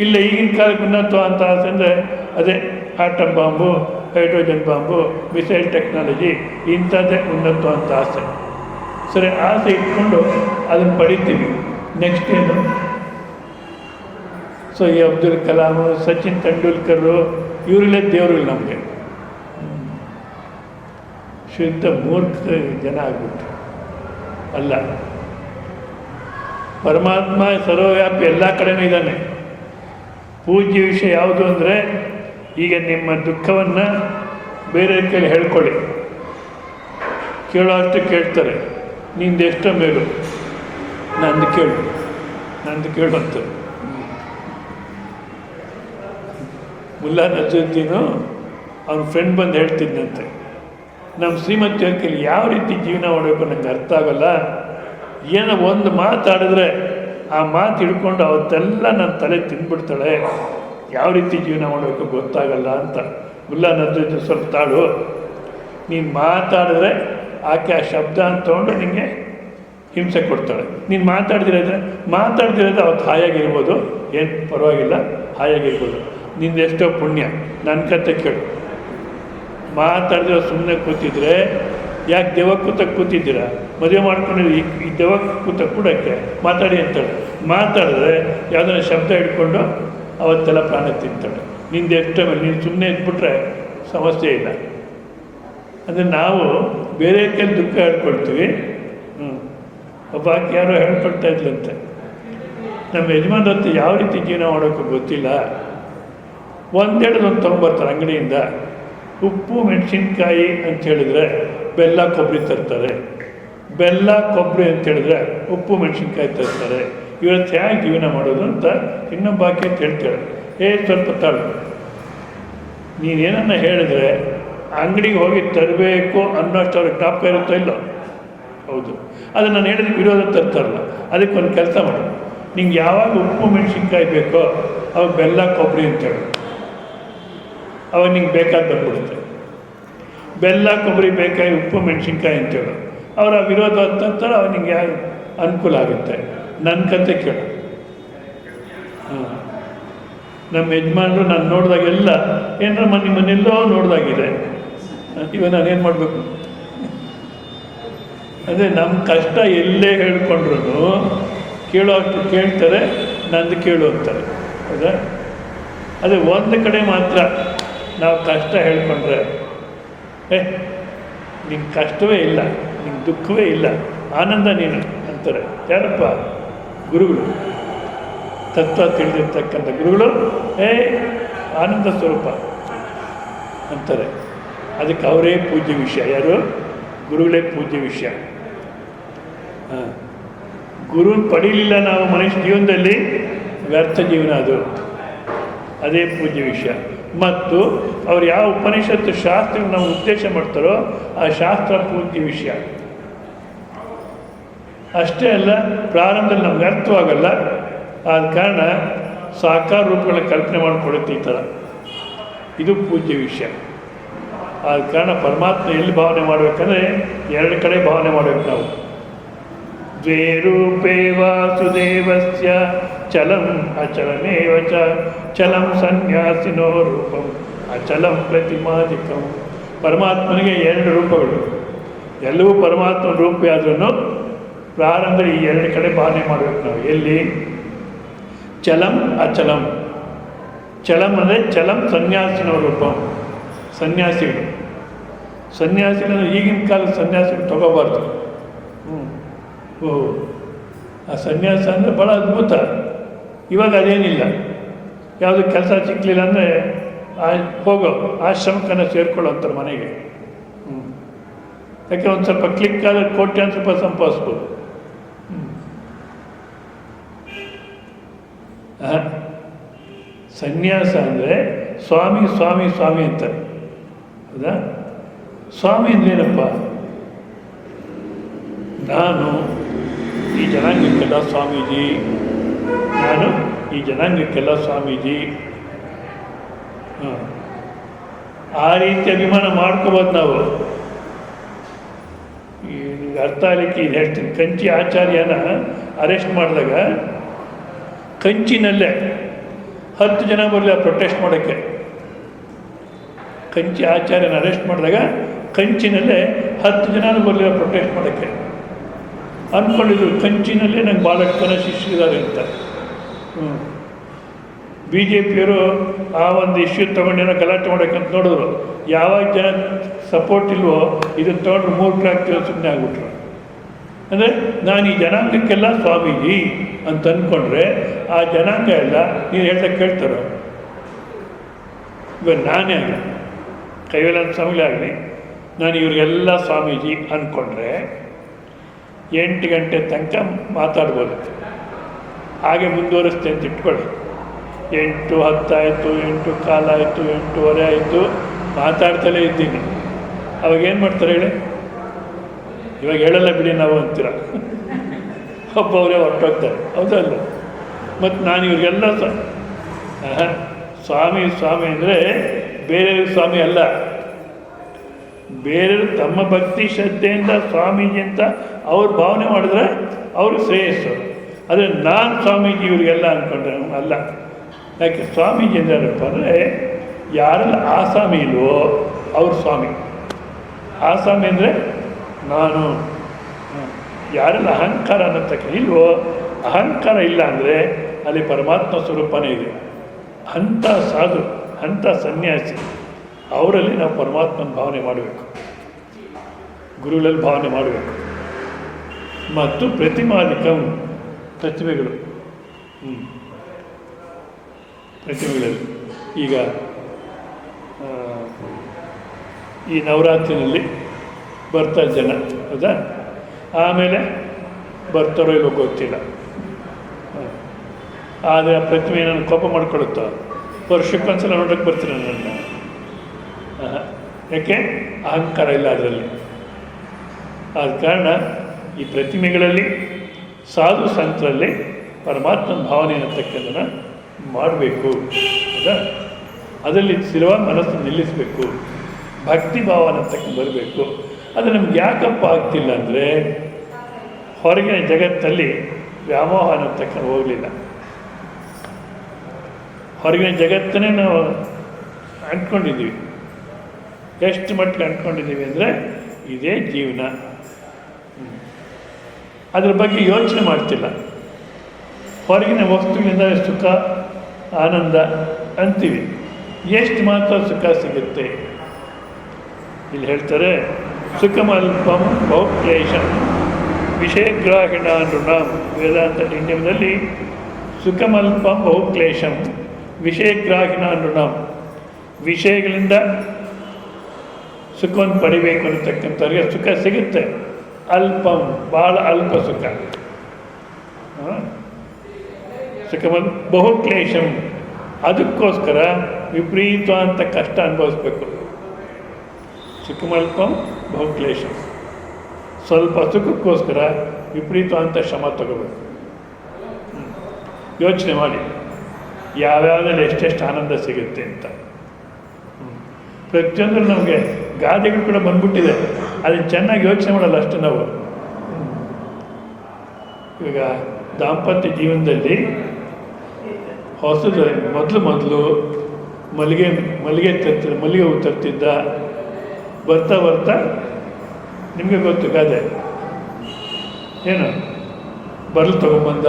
ಇಲ್ಲ. ಈಗಿನ ಕಾಲಕ್ಕೆ ಉನ್ನತವಂತ ಆಸೆ ಅಂದರೆ ಅದೇ atom bomb, hydrogen bomb, missile technology, ಇಂಥದ್ದೇ ಉನ್ನತವಂತ ಆಸೆ. ಸರಿ, ಆಸೆ ಇಟ್ಕೊಂಡು ಅದನ್ನು ಪಡಿತೀವಿ. ನೆಕ್ಸ್ಟ್ ಏನು? ಸೊ ಈ ಅಬ್ದುಲ್ ಕಲಾಮು, ಸಚಿನ್ ತೆಂಡೂಲ್ಕರು ಇವರಲ್ಲೇ ದೇವರುಗಳು ನಮಗೆ. ಶುದ್ಧ ಮೂರ್ಖ ಜನ ಆಗ್ಬಿಟ್ಟು ಅಲ್ಲ. ಪರಮಾತ್ಮ ಸರ್ವವ್ಯಾಪಿ, ಎಲ್ಲ ಕಡೆನೂ ಇದ್ದಾನೆ. ಪೂಜ್ಯ ವಿಷಯ ಯಾವುದು ಅಂದರೆ, ಈಗ ನಿಮ್ಮ ದುಃಖವನ್ನು ಬೇರೆ ಕೈಲಿ ಹೇಳ್ಕೊಳ್ಳಿ, ಕೇಳೋ ಅಷ್ಟು ಕೇಳ್ತಾರೆ. ನಿಂದು ಎಷ್ಟೋ ಮೇಲು, ನಂದು ಕೇಳು ಅಂತ. ಮುಲ್ಲಾ ನಜರುದ್ದೀನು ಅವ್ನ ಫ್ರೆಂಡ್ ಬಂದು ಹೇಳ್ತಿದ್ದಂತೆ, ನಮ್ಮ ಶ್ರೀಮತಿಯವ್ರ ಕೈಲಿ ಯಾವ ರೀತಿ ಜೀವನ ಮಾಡಬೇಕು ನಂಗೆ ಅರ್ಥ ಆಗೋಲ್ಲ. ಏನೋ ಒಂದು ಮಾತಾಡಿದ್ರೆ ಆ ಮಾತು ಹಿಡ್ಕೊಂಡು ಅವತ್ತೆಲ್ಲ ನನ್ನ ತಲೆ ತಿಂದ್ಬಿಡ್ತಾಳೆ, ಯಾವ ರೀತಿ ಜೀವನ ಮಾಡಬೇಕು ಗೊತ್ತಾಗಲ್ಲ ಅಂತ. ಮುಲ್ಲಾ ನಜರುದ್ದೀನ್ ಸ್ವಲ್ಪ ತಾಳು, ನೀನು ಮಾತಾಡಿದ್ರೆ ಆಕೆ ಆ ಶಬ್ದ ಅಂತ ತೊಗೊಂಡು ನಿನಗೆ ಹಿಂಸೆ ಕೊಡ್ತಾಳೆ. ನೀನು ಮಾತಾಡ್ದಿರೋದು ಅವತ್ತು ಹಾಯಾಗಿರ್ಬೋದು, ಏನು ಪರವಾಗಿಲ್ಲ, ಹಾಯಾಗಿರ್ಬೋದು. ನಿಂದು ಎಷ್ಟೋ ಪುಣ್ಯ. ನನ್ನ ಕತೆ ಕೇಳು. ಮಾತಾಡಿದ್ರೆ ಸುಮ್ಮನೆ ಕೂತಿದ್ರೆ ಯಾಕೆ ದೆವ್ವ ಕೂತಿದ್ದೀರಾ? ಮದುವೆ ಮಾಡ್ಕೊಂಡಿದ್ರೆ ಈ ದೆವ್ವ ಕೂಡೋಕ್ಕೆ ಮಾತಾಡಿ ಅಂತಾಳೆ. ಮಾತಾಡಿದ್ರೆ ಯಾವುದನ್ನ ಶಬ್ದ ಹಿಡ್ಕೊಂಡು ಅವತ್ತೆಲ್ಲ ಪ್ರಾಣ ತಿಂತಾಳೆ. ನಿಂದು ಎಷ್ಟೋ ಮೇಲೆ ನೀನು ಸುಮ್ಮನೆ ಇದ್ಬಿಟ್ರೆ ಸಮಸ್ಯೆ ಇಲ್ಲ. ಅಂದರೆ ನಾವು ಬೇರೆ ಕೈಲಿ ದುಃಖ ಹೇಳ್ಕೊಳ್ತೀವಿ. ಒಬ್ಬಾಕೆ ಯಾರೋ ಹೇಳ್ಕೊಳ್ತಾ ಇದ್ಲಂತೆ, ನಮ್ಮ ಯಜಮಾನ್ರ ಹತ್ರ ಯಾವ ರೀತಿ ಜೀವನ ಮಾಡೋಕ್ಕೆ ಗೊತ್ತಿಲ್ಲ, ಒಂದು ತೊಗೊಂಬರ್ತಾರೆ ಅಂಗಡಿಯಿಂದ. ಉಪ್ಪು ಮೆಣಸಿನ್ಕಾಯಿ ಅಂತ ಹೇಳಿದ್ರೆ ಬೆಲ್ಲ ಕೊಬ್ಬರಿ ತರ್ತಾರೆ, ಬೆಲ್ಲ ಕೊಬ್ಬರಿ ಅಂತ ಹೇಳಿದ್ರೆ ಉಪ್ಪು ಮೆಣಸಿನ್ಕಾಯಿ ತರ್ತಾರೆ. ಇವತ್ತು ಹೇಗೆ ಜೀವನ ಮಾಡೋದು ಅಂತ ಇನ್ನೊಬ್ಬ ಬಾಕಿ ಅಂತ ಹೇಳ್ತಾಳೆ. ಸ್ವಲ್ಪ ತಾಳು, ನೀನೇನನ್ನ ಹೇಳಿದ್ರೆ ಅಂಗಡಿಗೆ ಹೋಗಿ ತರಬೇಕು ಅನ್ನೋಷ್ಟು ಅವ್ರಿಗೆ ಟಾಪ್ ಇರುತ್ತೋ ಇಲ್ಲೋ? ಹೌದು. ಅದು ನಾನು ಹೇಳಿದ್ರೆ ವಿರೋಧ ತರ್ತಾರಲ್ಲ, ಅದಕ್ಕೊಂದು ಕೆಲಸ ಮಾಡು. ನಿಂಗೆ ಯಾವಾಗ ಉಪ್ಪು ಮೆಣಸಿನ್ಕಾಯಿ ಬೇಕೋ ಅವಾಗ ಬೆಲ್ಲ ಕೊಬ್ಬರಿ ಅಂತೇಳಿ, ಅವಾಗ ನಿಂಗೆ ಬೇಕಾದ ಬಂದ್ಬಿಡುತ್ತೆ. ಬೆಲ್ಲ ಕೊಬ್ಬರಿ ಬೇಕಾಗಿ ಉಪ್ಪು ಮೆಣಸಿನ್ಕಾಯಿ ಅಂತೇಳು, ಅವರ ವಿರೋಧ ಅಂತಂತಾರೆ, ಅವಾಗ ನಿಂಗೆ ಯಾರು ಅನುಕೂಲ ಆಗುತ್ತೆ. ನನ್ನ ಕತೆ ಕೇಳು. ನಮ್ಮ ಯಜಮಾನರು ನಾನು ನೋಡಿದಾಗೆಲ್ಲ ಏನಾರ ಮನೆಯಲ್ಲೋ ನೋಡಿದಾಗಿದೆ, ಇವಾಗ ನಾನೇನು ಮಾಡಬೇಕು? ಅದೇ ನಮ್ಮ ಕಷ್ಟ ಎಲ್ಲೇ ಹೇಳ್ಕೊಂಡ್ರು ಕೇಳೋ ಅಷ್ಟು ಕೇಳ್ತಾರೆ, ನಂದು ಕೇಳು ಅಂತಾರೆ. ಹೌದಾ? ಅದೇ ಒಂದು ಕಡೆ ಮಾತ್ರ ನಾವು ಕಷ್ಟ ಹೇಳ್ಕೊಂಡ್ರೆ, ನಿನ್ನ ಕಷ್ಟವೇ ಇಲ್ಲ, ನಿನ್ನ ದುಃಖವೇ ಇಲ್ಲ, ಆನಂದ ನೀನು ಅಂತಾರೆ. ಯಾರಪ್ಪ? ಗುರುಗಳು. ತತ್ವ ತಿಳಿದಿರ್ತಕ್ಕಂಥ ಗುರುಗಳು ಆನಂದ ಸ್ವರೂಪ ಅಂತಾರೆ. ಅದಕ್ಕೆ ಅವರೇ ಪೂಜ್ಯ ವಿಷಯ. ಯಾರು? ಗುರುಗಳೇ ಪೂಜ್ಯ ವಿಷಯ. ಗುರುನ ಪಡೀಲಿಲ್ಲ ನಾವು ಮನುಷ್ಯ ಜೀವನದಲ್ಲಿ, ವ್ಯರ್ಥ ಜೀವನ ಅದು. ಅದೇ ಪೂಜ್ಯ ವಿಷಯ. ಮತ್ತು ಅವ್ರು ಯಾವ ಉಪನಿಷತ್ತು ಶಾಸ್ತ್ರ ನಾವು ಉದ್ದೇಶ ಮಾಡ್ತಾರೋ ಆ ಶಾಸ್ತ್ರ ಪೂಜ್ಯ ವಿಷಯ. ಅಷ್ಟೇ ಅಲ್ಲ, ಪ್ರಾರಂಭದಲ್ಲಿ ನಮ್ಗೆ ಅರ್ಥವಾಗಲ್ಲ, ಆದ ಕಾರಣ ಸಾಕಾರ ರೂಪಗಳ ಕಲ್ಪನೆ ಮಾಡಿಕೊಳ್ಳುತ್ತೆ ಈ ಥರ. ಇದು ಪೂಜ್ಯ ವಿಷಯ. ಆದ ಕಾರಣ ಪರಮಾತ್ಮ ಎಲ್ಲಿ ಭಾವನೆ ಮಾಡಬೇಕಂದ್ರೆ ಎರಡು ಕಡೆ ಭಾವನೆ ಮಾಡಬೇಕು ನಾವು. ದ್ವೇ ರೂಪೇ ವಾಸುದೇವಸ್ಯ ಚಲಂ ಅಚಲಮೇವ ಚ ಚಲಂ ಸನ್ಯಾಸಿನೋ ರೂಪಂ ಅಚಲಂ ಪ್ರತಿಮಾದಿಕಂ. ಪರಮಾತ್ಮನಿಗೆ ಎರಡು ರೂಪಗಳು, ಎಲ್ಲವೂ ಪರಮಾತ್ಮನ ರೂಪವೇ ಆದ್ರೂ ಪ್ರಾರಂಭದಲ್ಲಿ ಈ ಎರಡು ಕಡೆ ಭಾವನೆ ಮಾಡಬೇಕು ನಾವು. ಎಲ್ಲಿ? ಚಲಂ ಅಚಲಂ. ಚಲಂ ಅಂದರೆ ಚಲಂ ಸನ್ಯಾಸಿನೋ ರೂಪಂ, ಸನ್ಯಾಸಿಗಳು. ಸನ್ಯಾಸಿಗಳು ಈಗಿನ ಕಾಲದ ಸನ್ಯಾಸಿಗಳು ತಗೋಬಾರ್ದು. ಆ ಸನ್ಯಾಸ ಅಂದರೆ ಭಾಳ ಅದ್ಭುತ. ಇವಾಗ ಅದೇನಿಲ್ಲ. ಯಾವುದು ಕೆಲಸ ಸಿಕ್ಕಲಿಲ್ಲ ಅಂದರೆ ಹೋಗೋ ಆಶ್ರಮಕ್ಕನ್ನು ಸೇರ್ಕೊಳ್ಳೋ ಅಂತಾರೆ ಮನೆಗೆ. ಯಾಕೆ ಒಂದು ಸ್ವಲ್ಪ ಕ್ಲಿಕ್ ಆದರೆ ಕೋಟ್ಯಾಂತರ ರೂಪಾಯಿ ಸಂಪಾದಿಸ್ಬೋದು. ಸನ್ಯಾಸ ಅಂದರೆ ಸ್ವಾಮಿ ಸ್ವಾಮಿ ಸ್ವಾಮಿ ಅಂತಾರೆ. ಹೌದಾ? ಸ್ವಾಮಿ ಅಂದ್ರೇನಪ್ಪ? ನಾನು ಈ ಜನಾಂಗಕ್ಕೆಲ್ಲ ಸ್ವಾಮೀಜಿ, ನಾನು ಈ ಜನಾಂಗಕ್ಕೆಲ್ಲ ಸ್ವಾಮೀಜಿ. ಆ ರೀತಿ ಅಭಿಮಾನ ಮಾಡ್ಕೋಬೋದು ನಾವು. ಈಗ ಅರ್ಥ ಆಗಲಿಕ್ಕೆ ಇದು ಹೇಳ್ತೀನಿ. ಕಂಚಿ ಆಚಾರ್ಯನ ಅರೆಸ್ಟ್ ಮಾಡಿದಾಗ ಕಂಚಿನಲ್ಲೇ 10 ಜನ ಬರಲಿಲ್ಲ ಪ್ರೊಟೆಸ್ಟ್ ಮಾಡೋಕ್ಕೆ. ಕಂಚಿ ಆಚಾರ್ಯನ ಅರೆಸ್ಟ್ ಮಾಡಿದಾಗ ಕಂಚಿನಲ್ಲೇ 10 ಜನ ಬರಲಿಲ್ಲ ಪ್ರೊಟೆಸ್ಟ್ ಮಾಡೋಕ್ಕೆ. ಅಂದ್ಕೊಂಡಿದ್ರು ಕಂಚಿನಲ್ಲೇ ನಂಗೆ ಭಾಳಷ್ಟು ಜನ ಶಿಷ್ಯರಿದ್ದಾರೆ ಅಂತ. ಬಿ ಜೆ ಪಿಯವರು ಆ ಒಂದು ಇಶ್ಯೂ ತೊಗೊಂಡೇನೋ ಗಲಾಟೆ ಮಾಡೋಕ್ಕಂತ ನೋಡಿದ್ರು. ಯಾವಾಗ ಜನ ಸಪೋರ್ಟ್ ಇಲ್ವೋ ಇದನ್ನು ತೊಗೊಂಡ್ರು ಮೂರ್ಖರಾಗ್ತಿರೋ ಸುಮ್ಮನೆ ಆಗ್ಬಿಟ್ರು. ಅಂದರೆ ನಾನು ಈ ಜನಾಂಗಕ್ಕೆಲ್ಲ ಸ್ವಾಮೀಜಿ ಅಂತ ಅಂದ್ಕೊಂಡ್ರೆ ಆ ಜನಾಂಗ ಎಲ್ಲ ನೀನು ಹೇಳ್ದಾಗ ಕೇಳ್ತಾರೋ? ಇವಾಗ ನಾನೇ ಆಗಲಿ, ಕೈವೇಲಾನಂದ ಸ್ವಾಮಿಗಳೇ ಆಗಲಿ, ನಾನು ಇವ್ರಿಗೆಲ್ಲ ಸ್ವಾಮೀಜಿ ಅಂದ್ಕೊಂಡ್ರೆ 8 ಗಂಟೆ ತನಕ ಮಾತಾಡ್ಬೋದು. ಹಾಗೆ ಮುಂದುವರಿಸ್ತೆ ಅಂತ ಇಟ್ಕೊಳ್ಳಿ. 8:10 ಆಯಿತು, 8:15 ಆಯಿತು, 8:15 ಆಯಿತು, ಮಾತಾಡ್ತಲೇ ಇದ್ದೀನಿ. ಅವಾಗೇನು ಮಾಡ್ತಾರೆ ಹೇಳಿ? ಇವಾಗ ಹೇಳಲ್ಲ ಬಿಡಿ ನಾವು ಅಂತೀರ. ಒಬ್ಬವರೇ ಹೊರಟೋಗ್ತಾರೆ. ಹೌದಲ್ಲ? ಮತ್ತು ನಾನು ಇವ್ರಿಗೆಲ್ಲ ಸ್ವಾಮಿ ಸ್ವಾಮಿ ಅಂದರೆ ಬೇರೆ ಸ್ವಾಮಿ ಅಲ್ಲ. ಬೇರೆಯವರು ತಮ್ಮ ಭಕ್ತಿ ಶ್ರದ್ಧೆಯಿಂದ ಸ್ವಾಮೀಜಿ ಅಂತ ಅವ್ರು ಭಾವನೆ ಮಾಡಿದ್ರೆ ಅವ್ರಿಗೆ ಶ್ರೇಯಸ್ಸು. ಆದರೆ ನಾನು ಸ್ವಾಮೀಜಿ ಇವ್ರಿಗೆಲ್ಲ ಅಂದ್ಕೊಂಡ್ರೆ ಅಲ್ಲ. ಯಾಕೆ ಸ್ವಾಮೀಜಿ ಎಂದಾರಪ್ಪ ಅಂದರೆ ಯಾರೆಲ್ಲ ಆಸಾಮಿ ಇಲ್ವೋ ಅವ್ರ ಸ್ವಾಮಿ. ಆಸಾಮಿ ಅಂದರೆ ನಾನು. ಯಾರೆಲ್ಲ ಅಹಂಕಾರ ಅನ್ನತಕ್ಕ ಇಲ್ವೋ, ಅಹಂಕಾರ ಇಲ್ಲ ಅಂದರೆ ಅಲ್ಲಿ ಪರಮಾತ್ಮ ಸ್ವರೂಪನೇ ಇದೆ. ಅಂಥ ಸಾಧು, ಅಂಥ ಸನ್ಯಾಸಿ, ಅವರಲ್ಲಿ ನಾವು ಪರಮಾತ್ಮನ ಭಾವನೆ ಮಾಡಬೇಕು, ಗುರುಗಳಲ್ಲಿ ಭಾವನೆ ಮಾಡಬೇಕು. ಮತ್ತು ಪ್ರತಿಮಾದಿಕಂ, ಪ್ರತಿಮೆಗಳು. ಪ್ರತಿಮೆಗಳಲ್ಲಿ ಈಗ ಈ ನವರಾತ್ರಿನಲ್ಲಿ ಬರ್ತಾರೆ ಜನ, ಹೌದಾ? ಆಮೇಲೆ ಬರ್ತಾರೋ ಇಲ್ಲೋ ಗೊತ್ತಿಲ್ಲ. ಆದರೆ ಆ ಪ್ರತಿಮೆ ನಾನು ಕೋಪ ಮಾಡ್ಕೊಳ್ಳುತ್ತೋ? ವರ್ಷಕ್ಕೊಂದ್ಸಲ ನೋಡೋಕ್ಕೆ ಬರ್ತೀನಿ ನನ್ನ. ಯಾಕೆ? ಅಹಂಕಾರ ಇಲ್ಲ ಅದರಲ್ಲಿ. ಆದ ಕಾರಣ ಈ ಪ್ರತಿಮೆಗಳಲ್ಲಿ, ಸಾಧು ಸಂತರಲ್ಲಿ ಪರಮಾತ್ಮನ ಭಾವನೆ ಅನ್ನತಕ್ಕಂಥನ್ನು ಮಾಡಬೇಕು. ಹೌದಾ? ಅದರಲ್ಲಿ ಸ್ಥಿರವಾಗಿ ಮನಸ್ಸು ನಿಲ್ಲಿಸಬೇಕು. ಭಕ್ತಿ ಭಾವ ಅನ್ನತಕ್ಕ ಬರಬೇಕು. ಅದು ನಮ್ಗೆ ಯಾಕಪ್ಪ ಆಗ್ತಿಲ್ಲ ಅಂದರೆ ಹೊರಗಿನ ಜಗತ್ತಲ್ಲಿ ವ್ಯಾಮೋಹ ಅನ್ನತಕ್ಕ ಹೋಗಲಿಲ್ಲ. ಹೊರಗಿನ ಜಗತ್ತನ್ನೇ ನಾವು ಅಂದ್ಕೊಂಡಿದ್ದೀವಿ. ಎಷ್ಟು ಮಟ್ಟಿಗೆ ಅಂದ್ಕೊಂಡಿದ್ದೀವಿ ಅಂದರೆ ಇದೇ ಜೀವನ. ಅದ್ರ ಬಗ್ಗೆ ಯೋಚನೆ ಮಾಡ್ತಿಲ್ಲ. ಹೊರಗಿನ ವಸ್ತುಗಳಿಂದ ಸುಖ ಆನಂದ ಅಂತೀವಿ. ಎಷ್ಟು ಮಾತ್ರ ಸುಖ ಸಿಗುತ್ತೆ? ಇಲ್ಲಿ ಹೇಳ್ತಾರೆ, ಸುಖಮಲ್ಪಂ ಬಹುಕ್ಲೇಶ ವಿಷಯಗ್ರಾಹಿಣ ನೃಣಾಂ. ವೇದಾಂತ ನಿಯಮದಲ್ಲಿ ಸುಖಮಲ್ಪಂ ಬಹುಕ್ಲೇಶಂ ವಿಷಯಗ್ರಾಹಿಣ ನೃಣಂ. ವಿಷಯಗಳಿಂದ ಸುಖವನ್ನು ಪಡಿಬೇಕು ಅನ್ನತಕ್ಕಂಥವ್ರಿಗೆ ಸುಖ ಸಿಗುತ್ತೆ. ಅಲ್ಪಂ, ಭಾಳ ಅಲ್ಪ ಸುಖ. ಸುಖಮಲ್ ಬಹುಕ್ಲೇಶಂ, ಅದಕ್ಕೋಸ್ಕರ ವಿಪರೀತ ಅಂತ ಕಷ್ಟ ಅನುಭವಿಸ್ಬೇಕು. ಸುಖಮಲ್ಪಂ ಬಹುಕ್ಲೇಶಂ, ಸ್ವಲ್ಪ ಸುಖಕ್ಕೋಸ್ಕರ ವಿಪರೀತ ಅಂತ ಶ್ರಮ ತಗೋಬೇಕು. ಯೋಚನೆ ಮಾಡಿ ಯಾವ್ಯಾವ್ದ್ರಲ್ಲಿ ಎಷ್ಟೆಷ್ಟು ಆನಂದ ಸಿಗುತ್ತೆ ಅಂತ. ಪ್ರತಿಯೊಂದರೂ ನಮಗೆ ಗಾದೆಗಳು ಕೂಡ ಬಂದ್ಬಿಟ್ಟಿದೆ, ಅದನ್ನು ಚೆನ್ನಾಗಿ ಯೋಚನೆ ಮಾಡಲ್ಲ ಅಷ್ಟು ನಾವು. ಈಗ ದಾಂಪತ್ಯ ಜೀವನದಲ್ಲಿ ಹೊಸದು ಮೊದಲು ಮಲ್ಲಿಗೆ ಹೂ ತರ್ತಿದ್ದ. ಬರ್ತಾ ಬರ್ತಾ ನಿಮಗೆ ಗೊತ್ತು ಗಾದೆ, ಏನು ಬರಲು ತಗೊಂಬಂದ.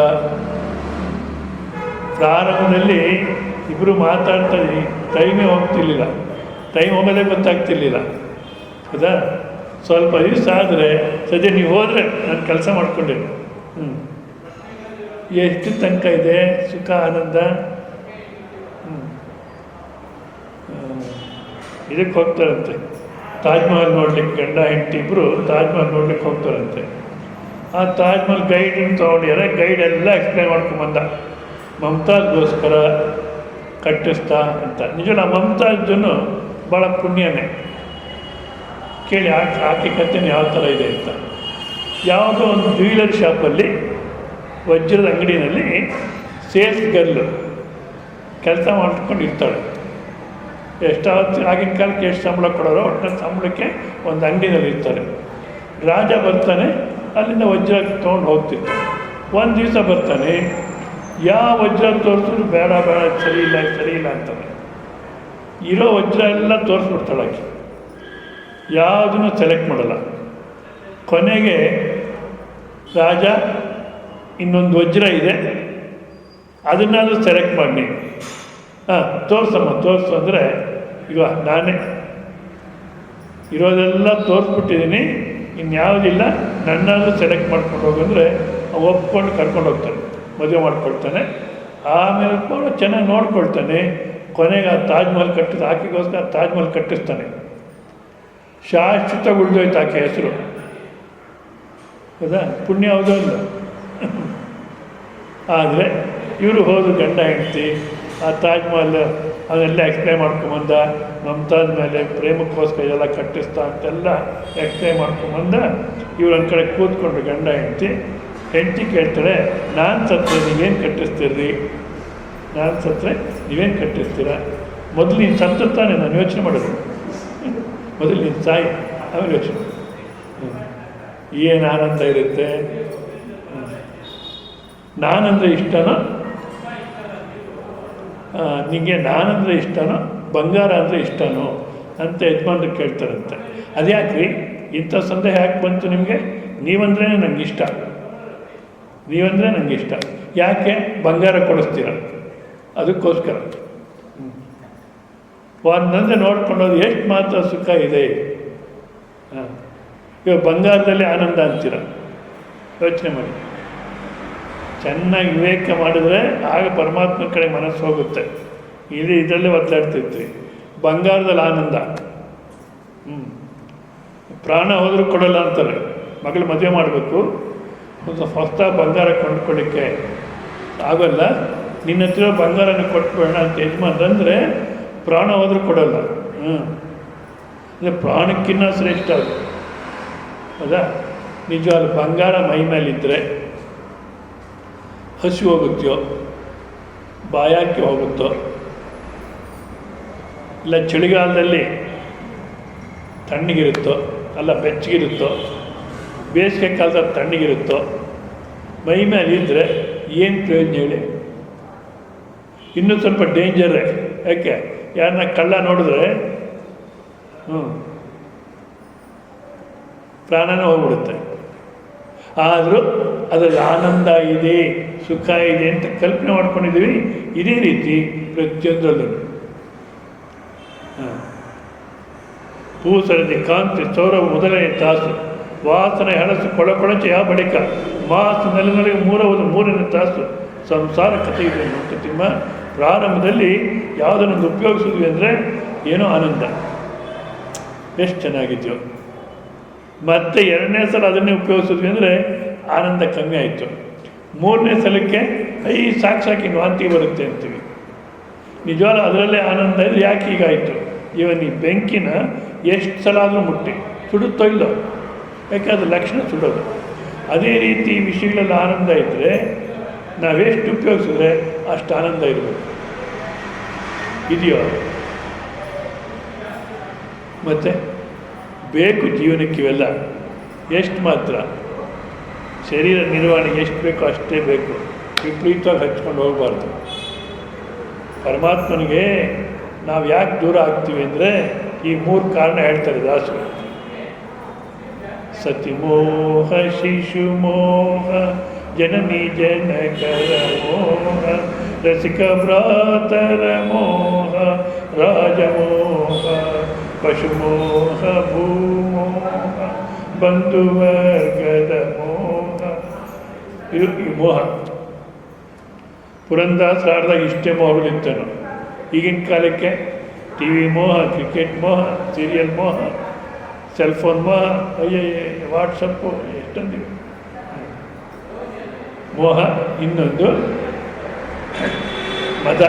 ಪ್ರಾರಂಭದಲ್ಲಿ ಇಬ್ಬರು ಮಾತಾಡ್ತಾ ಟೈಮೇ ಹೋಗ್ತಿರ್ಲಿಲ್ಲ, ಟೈಮ್ ಹೋಗೋದೇ ಗೊತ್ತಾಗ್ತಿರ್ಲಿಲ್ಲ. ಹೌದಾ? ಸ್ವಲ್ಪ ದಿವಸ ಆದರೆ ಸದ್ಯ ನೀವು ಹೋದರೆ ನಾನು ಕೆಲಸ ಮಾಡಿಕೊಂಡೆ. ಎಷ್ಟು ತನಕ ಇದೆ ಸುಖ ಆನಂದ. ಇದಕ್ಕೆ ಹೋಗ್ತಾರಂತೆ ತಾಜ್ ಮಹಲ್ ನೋಡ್ಲಿಕ್ಕೆ, ಗಂಡ ಹೆಂಡತಿ ಇಬ್ಬರು ತಾಜ್ ಮಹಲ್ ನೋಡ್ಲಿಕ್ಕೆ ಹೋಗ್ತಾರಂತೆ. ಆ ತಾಜ್ ಮಹಲ್ ಗೈಡನ್ನು ತೊಗೊಂಡಿದ್ದಾರೆ. ಗೈಡ್ ಎಲ್ಲ ಎಕ್ಸ್ಪ್ಲೈನ್ ಮಾಡ್ಕೊಂಬಂದ, ಮಮತಾಜ್ಗೋಸ್ಕರ ಕಟ್ಟಿಸ್ತಾ ಅಂತ. ನಿಜವಲ್ಲ, ಮಮತಾಜನ್ನು ಭಾಳ ಪುಣ್ಯನೇ. ಕೇಳಿ ಆಕೆ ಕಥೆನ ಯಾವ ಥರ ಇದೆ ಅಂತ. ಯಾವುದೋ ಒಂದು ಜ್ಯುವೆಲರಿ ಶಾಪಲ್ಲಿ, ವಜ್ರದ ಅಂಗಡಿನಲ್ಲಿ ಸೇಲ್ಸ್ ಗರ್ಲು ಕೆಲಸ ಮಾಡ್ಕೊಂಡು ಇರ್ತಾಳೆ. ಎಷ್ಟಾವತ್ತು ಆಗಿನ ಕಾಲಕ್ಕೆ ಎಷ್ಟು ಸಂಬಳ ಕೊಡೋರೋ ಒಟ್ಟಿನ ಸಂಬಳಕ್ಕೆ ಒಂದು ಅಂಗಡಿನಲ್ಲಿ ಇರ್ತಾರೆ. ರಾಜ ಬರ್ತಾನೆ, ಅಲ್ಲಿಂದ ವಜ್ರ ತೊಗೊಂಡು ಹೋಗ್ತಿತ್ತು. ಒಂದು ದಿವಸ ಬರ್ತಾನೆ, ಯಾವ ವಜ್ರ ತೋರಿಸಿದ್ರು ಬೇಡ ಸರಿ ಇಲ್ಲ ಅಂತಾನೆ. ಇರೋ ವಜ್ರ ಎಲ್ಲ ತೋರಿಸ್ಬಿಡ್ತಾಳೆ ಆಕೆ, ಯಾವುದನ್ನು ಸೆಲೆಕ್ಟ್ ಮಾಡಲ್ಲ. ಕೊನೆಗೆ ರಾಜ, ಇನ್ನೊಂದು ವಜ್ರ ಇದೆ, ಅದನ್ನಾದರೂ ಸೆಲೆಕ್ಟ್ ಮಾಡಿ. ತೋರಿಸು ಅಂದರೆ, ಈಗ ನಾನೇ ಇರೋದೆಲ್ಲ ತೋರಿಸ್ಬಿಟ್ಟಿದ್ದೀನಿ, ಇನ್ಯಾವುದಿಲ್ಲ, ನನ್ನಾದರೂ ಸೆಲೆಕ್ಟ್ ಮಾಡ್ಕೊಂಡು ಹೋಗಂದರೆ ಒಪ್ಕೊಂಡು ಕರ್ಕೊಂಡು ಹೋಗ್ತಾನೆ, ಮದುವೆ ಮಾಡ್ಕೊಳ್ತಾನೆ. ಆಮೇಲೆ ಚೆನ್ನಾಗಿ ನೋಡ್ಕೊಳ್ತಾನೆ. ಕೊನೆಗೆ ಆ ತಾಜ್ ಮಹಲ್ ಆಕೆಗೋಸ್ಕರ ತಾಜ್ ಮಹಲ್ ಕಟ್ಟಿಸ್ತಾನೆ. ಶಾಶ್ವತ ಉಳಿದೋಯ್ತು ಆಕೆ ಹೆಸರು. ಹೌದಾ? ಪುಣ್ಯ ಯಾವುದೋ ಇಲ್ಲ. ಆದರೆ ಇವರು ಹೋದ್ರು ಗಂಡ ಹೆಂಡತಿ, ಆ ತಾಜ್ ಮಹಲ್ ಅದೆಲ್ಲ ಎಕ್ಸ್ಪ್ಲೈನ್ ಮಾಡ್ಕೊಂಬಂದ. ಮಮತಾಜ್ ಮೇಲೆ ಪ್ರೇಮಕ್ಕೋಸ್ಕರ ಎಲ್ಲ ಕಟ್ಟಿಸ್ತಾ ಅಂತೆಲ್ಲ ಎಕ್ಸ್ಪ್ಲೈನ್ ಮಾಡ್ಕೊಂಬಂದ. ಇವ್ರು ಒಂದು ಕಡೆ ಕೂತ್ಕೊಂಡ್ರು ಗಂಡ ಹೆಂಡತಿ ಕೇಳ್ತಾಳೆ, ನಾನು ಸತ್ತರೆ ನೀವೇನು ಕಟ್ಟಿಸ್ತೀರ್ರಿ? ನಾನು ಸತ್ತರೆ ನೀವೇನು ಕಟ್ಟಿಸ್ತೀರ? ಮೊದಲು ನೀನು ಸತ್ತ ತಾನೆ ನಾನು ಯೋಚನೆ ಮಾಡೋದು. ಮೊದಲು ನೀನು ಸಾಯಿ, ಆಮೇಲೆ ಯೋಚನೆ. ಏನು ಆನಂದ ಇರುತ್ತೆ. ನಾನಂದರೆ ಇಷ್ಟನೋ, ನಿಮಗೆ ನಾನಂದರೆ ಇಷ್ಟನೋ, ಬಂಗಾರ ಅಂದರೆ ಇಷ್ಟನೋ ಅಂತ ಯಜಮಾನ್ರು ಕೇಳ್ತಾರಂತೆ. ಅದ್ಯಾಕ್ರಿ ಇಂಥ ಸಂದೇಹ ಯಾಕೆ ಬಂತು ನಿಮಗೆ? ನೀವಂದ್ರೆ ನನಗೆ ಇಷ್ಟ, ಯಾಕೆ ಬಂಗಾರ ಕೊಡಿಸ್ತೀರ? ಅದಕ್ಕೋಸ್ಕರ ಒಂದಂದ್ರೆ ನೋಡ್ಕೊಂಡೋದು ಎಷ್ಟು ಮಾತ್ರ ಸುಖ ಇದೆ. ಇವಾಗ ಬಂಗಾರದಲ್ಲಿ ಆನಂದ ಅಂತೀರ. ಯೋಚನೆ ಮಾಡಿ, ಚೆನ್ನಾಗಿ ವಿವೇಕ ಮಾಡಿದ್ರೆ ಆಗ ಪರಮಾತ್ಮ ಕಡೆ ಮನಸ್ಸು ಹೋಗುತ್ತೆ. ಇದರಲ್ಲೇ ಒದ್ದಾಡ್ತಿರ್ತೀವಿ. ಬಂಗಾರದಲ್ಲಿ ಆನಂದ. ಪ್ರಾಣ ಹೋದರೂ ಕೊಡಲ್ಲ ಅಂತಾರೆ. ಮಗಳು ಮದುವೆ ಮಾಡಬೇಕು, ಒಂದು ಹೊಸದಾಗಿ ಬಂಗಾರ ಕೊಂಡ್ಕೊಳ್ಳಿಕ್ಕೆ ಆಗೋಲ್ಲ, ನಿನ್ನ ಹತ್ರ ಬಂಗಾರನ ಕೊಟ್ಬಿಡೋಣ ಅಂತ ಯಜಮಾನ್ರಂದರೆ ಪ್ರಾಣ ಹೋದರೂ ಕೊಡಲ್ಲ. ಅಂದರೆ ಪ್ರಾಣಕ್ಕಿನ್ನ ಶ್ರೇಷ್ಠ ಅದು. ಹೌದಾ? ನಿಜವಾದ ಬಂಗಾರ ಮೈ ಮೇಲಿದ್ದರೆ ಹಸಿ ಹೋಗುತ್ತೋ, ಬಾಯಾಕೆ ಹೋಗುತ್ತೋ, ಇಲ್ಲ ಚಳಿಗಾಲದಲ್ಲಿ ತಣ್ಣಗಿರುತ್ತೋ, ಅಲ್ಲ ಬೆಚ್ಚಗಿರುತ್ತೋ, ಬೇಸಿಗೆ ಕಾಲದಲ್ಲಿ ತಣ್ಣಗಿರುತ್ತೋ, ಮೈ ಮೇಲೆ ಇದ್ದರೆ ಏನು ಪ್ರಯೋಜನ ಹೇಳಿ? ಇನ್ನೂ ಸ್ವಲ್ಪ ಡೇಂಜರೇ. ಯಾಕೆ? ಯಾರನ್ನ ಕಳ್ಳ ನೋಡಿದ್ರೆ ಪ್ರಾಣನೇ ಹೋಗ್ಬಿಡುತ್ತೆ. ಆದರೂ ಅದರಲ್ಲಿ ಆನಂದ ಇದೆ, ಸುಖ ಇದೆ ಅಂತ ಕಲ್ಪನೆ ಮಾಡ್ಕೊಂಡಿದ್ದೀವಿ. ಇದೇ ರೀತಿ ಪ್ರತಿಯೊಂದರಲ್ಲೂ ಪೂಸರದಿ ಕಾಂತಿ ಸೌರವ ಮೊದಲನೇ ತಾಸು, ವಾಸನೆ ಹಳಸು ಕೊಳಕೊಳಚೆ ಯಾವ ಬಳಿಕ ಮಾಸು ನೆಲಗಳಿಗೆ ಮೂರನೇ ತಾಸು, ಸಂಸಾರ ಕಥೆ ಇದೆ ಮಂಕುತಿಮ್ಮ. ಪ್ರಾರಂಭದಲ್ಲಿ ಯಾವುದನ್ನೊಂದು ಉಪಯೋಗಿಸಿದ್ವಿ ಅಂದರೆ ಏನೋ ಆನಂದ, ಎಷ್ಟು ಚೆನ್ನಾಗಿದ್ಯೋ. ಮತ್ತೆ ಎರಡನೇ ಸಲ ಅದನ್ನೇ ಉಪಯೋಗಿಸಿದ್ವಿ ಅಂದರೆ ಆನಂದ ಕಮ್ಮಿ ಆಯಿತು. ಮೂರನೇ ಸಲಕ್ಕೆ ಸಾಕು ಇನ್ನು ವಾಂತಿ ಬರುತ್ತೆ ಅಂತೀವಿ. ನಿಜವಾದ ಅದರಲ್ಲೇ ಆನಂದ ಇದ್ರೆ ಯಾಕೆ ಹೀಗಾಯಿತು? ಇವನ್ ಈ ಬೆಂಕಿನ ಎಷ್ಟು ಸಲ ಆದರೂ ಮುಟ್ಟಿ ಸುಡುತ್ತೋ ಇಲ್ಲೋ, ಯಾಕೆ ಅದು ಲಕ್ಷಣ ಸುಡೋದು. ಅದೇ ರೀತಿ ವಿಷಯಗಳಲ್ಲಿ ಆನಂದ ಇದ್ದರೆ ನಾವೆಷ್ಟು ಉಪಯೋಗಿಸಿದ್ರೆ ಅಷ್ಟು ಆನಂದ ಇರಬೇಕು. ಇದೆಯೋ? ಮತ್ತು ಬೇಕು ಜೀವನಕ್ಕೆ ಇವೆಲ್ಲ. ಎಷ್ಟು ಮಾತ್ರ ಶರೀರ ನಿರ್ವಹಣೆಗೆ ಎಷ್ಟು ಬೇಕೋ ಅಷ್ಟೇ ಬೇಕು, ವಿಪರೀತವಾಗಿ ಹಚ್ಕೊಂಡು ಹೋಗಬಾರ್ದು. ಪರಮಾತ್ಮನಿಗೆ ನಾವು ಯಾಕೆ ದೂರ ಆಗ್ತೀವಿ ಅಂದರೆ ಈ 3 ಕಾರಣ ಹೇಳ್ತಾರೆ ದಾಸರು. ಸತಿಮೋಹ, ಶಿಶುಮೋಹ, ಜನನಿ ಜನಕರ ಮೋಹ, ರಸಿಕ ಭ್ರಾತರ ಮೋಹ, ರಾಜಮೋಹ, ಪಶುಮೋಹ, ಭೂಮೋಹ, ಬಂಧುವರ್ಗದ ಮೋಹ. ಇದು ಈ ಮೋಹ. ಪುರಂದಾಸರಾಡ್ದಾಗ ಇಷ್ಟೇ ಮೋಹಗಳಿರ್ತೇನೋ. ಈಗಿನ ಕಾಲಕ್ಕೆ ಟಿ ವಿ ಮೋಹ, ಕ್ರಿಕೆಟ್ ಮೋಹ, ಸೀರಿಯಲ್ ಮೋಹ, ಸೆಲ್ಫೋನ್ ಮೋಹ, ವಾಟ್ಸಪ್ಪು, ಎಷ್ಟೊಂದಿವೆ ಮೋಹ. ಇನ್ನೊಂದು ಮದ.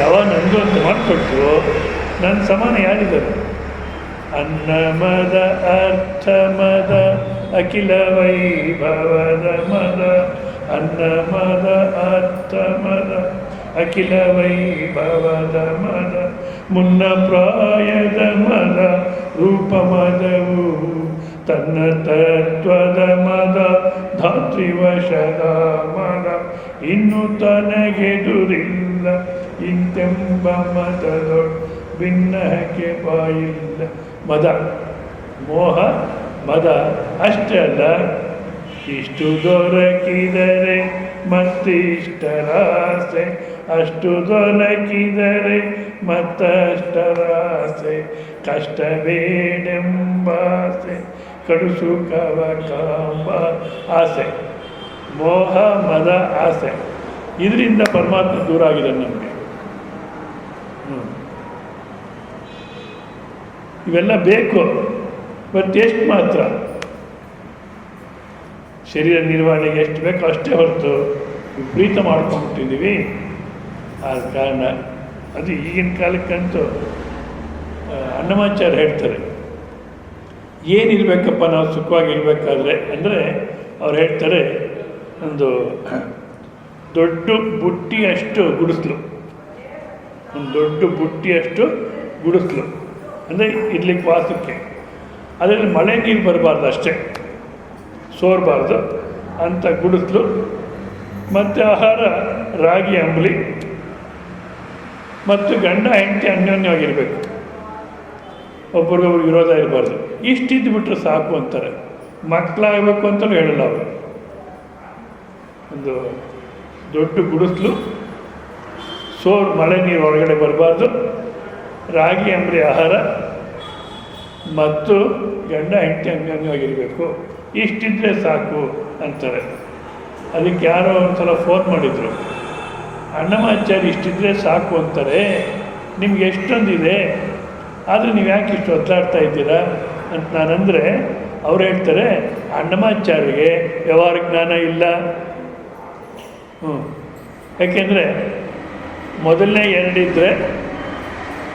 ಯಾವ ನಂದು ಅಂತ ಮಾಡಿಕೊಟ್ಟು ನನ್ನ ಸಮಾನ ಯಾರಿದ್ದಾರೆ? ಅನ್ನ ಮದ, ಅರ್ಥ ಮದ, ಅಖಿಲ ವೈಭವದ ಮದ. ಅನ್ನ ಮದ, ಅರ್ಥ ಮದ, ಅಖಿಲ ವೈಭವದ ಮದ. ಮುನ್ನ ಪ್ರಾಯದ ಮದ, ರೂಪ ಮದವು ತನ್ನ ತತ್ವದ ಮದ. ಧಾತ್ರಿವಶದ ಮದ, ಇನ್ನು ತನಗೆದುರಿಲ್ಲ ಇಂತೆಂಬ ಮದದೊಡ್ ಭಿನ್ನಕ್ಕೆ ಬಾಯಿಲ್ಲ. ಮದ, ಮೋಹ, ಮದ ಅಷ್ಟೇ ಅಲ್ಲ, ಇಷ್ಟು ದೊರಕಿದರೆ ಮತ್ತಿಷ್ಟರಾಸೆ, ಅಷ್ಟು ದೊರಕಿದರೆ ಮತ್ತಷ್ಟರಾಸೆ. ಕಷ್ಟಬೇಡೆಂಬಾಸೆ, ಕಡು ಸುಖವ ಕಾಂಬ ಆಸೆ. ಮೋಹ, ಮದ, ಆಸೆ, ಇದರಿಂದ ಪರಮಾತ್ಮ ದೂರ ಆಗಿದೆ ನಮಗೆ. ಇವೆಲ್ಲ ಬೇಕು, ಬಟ್ ಎಷ್ಟು ಮಾತ್ರ. ಶರೀರ ನಿರ್ವಹಣೆಗೆ ಎಷ್ಟು ಬೇಕೋ ಅಷ್ಟೇ ಹೊರತು ವಿಪರೀತ ಮಾಡ್ಕೊಂಡ್ಬಿಟ್ಟಿದ್ದೀವಿ. ಆದ ಕಾರಣ ಅದು ಈಗಿನ ಕಾಲಕ್ಕಂತೂ ಅನ್ನಮಾಚಾರ್ಯ ಹೇಳ್ತಾರೆ, ಏನಿರಬೇಕಪ್ಪ ನಾವು ಸುಖವಾಗಿರ್ಬೇಕಾದ್ರೆ ಅಂದರೆ ಅವ್ರು ಹೇಳ್ತಾರೆ, ಒಂದು ದೊಡ್ಡ ಬುಟ್ಟಿಯಷ್ಟು ಗುಡಿಸ್ಲು, ಒಂದು ದೊಡ್ಡ ಬುಟ್ಟಿಯಷ್ಟು ಗುಡಿಸ್ಲು ಅಂದರೆ ಇರ್ಲಿಕ್ಕೆ ವಾಸಕ್ಕೆ. ಅದರಲ್ಲಿ ಮಳೆ ನೀರು ಬರಬಾರ್ದು, ಅಷ್ಟೇ ಸೋರಬಾರ್ದು ಅಂತ ಗುಡಿಸ್ಲು. ಮತ್ತು ಆಹಾರ ರಾಗಿ ಅಂಬಲಿ, ಮತ್ತು ಗಂಡ ಹೆಂಡತಿ ಅನ್ಯೋನ್ಯವಾಗಿರಬೇಕು, ಒಬ್ರಿಗೊಬ್ರಿಗೆ ವಿರೋಧ ಇರಬಾರ್ದು. ಇಷ್ಟಿದ್ದು ಬಿಟ್ಟರೆ ಸಾಕು ಅಂತಾರೆ. ಮಕ್ಕಳಾಗಬೇಕು ಅಂತಲೂ ಹೇಳಲ್ಲ ಅವರು. ಒಂದು ದೊಡ್ಡ ಗುಡಿಸ್ಲು, ಮಳೆ ನೀರು ಹೊರಗಡೆ ಬರಬಾರ್ದು, ರಾಗಿ ಅಂಬಲಿ ಆಹಾರ, ಮತ್ತು ಗಂಡ ಹೆಂಡತಿ ಅನ್ಯೋನ್ಯವಾಗಿರಬೇಕು, ಇಷ್ಟಿದ್ರೆ ಸಾಕು ಅಂತಾರೆ. ಅದಕ್ಕೆ ಯಾರೋ ಒಂದ್ಸಲ ಫೋನ್ ಮಾಡಿದರು, ಅನ್ನಮಾಚಾರ್ಯ ಇಷ್ಟಿದ್ರೆ ಸಾಕು ಅಂತಾರೆ, ನಿಮ್ಗೆ ಎಷ್ಟೊಂದಿದೆ, ಆದರೆ ನೀವು ಯಾಕೆ ಇಷ್ಟು ಒದ್ದಾಡ್ತಾ ಇದ್ದೀರಾ ಅಂತ ನಾನಂದರೆ ಅವ್ರು ಹೇಳ್ತಾರೆ, ಅನ್ನಮಾಚಾರ್ಯಗೆ ವ್ಯವಹಾರ ಜ್ಞಾನ ಇಲ್ಲ. ಯಾಕೆಂದರೆ ಮೊದಲನೇ 2 ಇದ್ದರೆ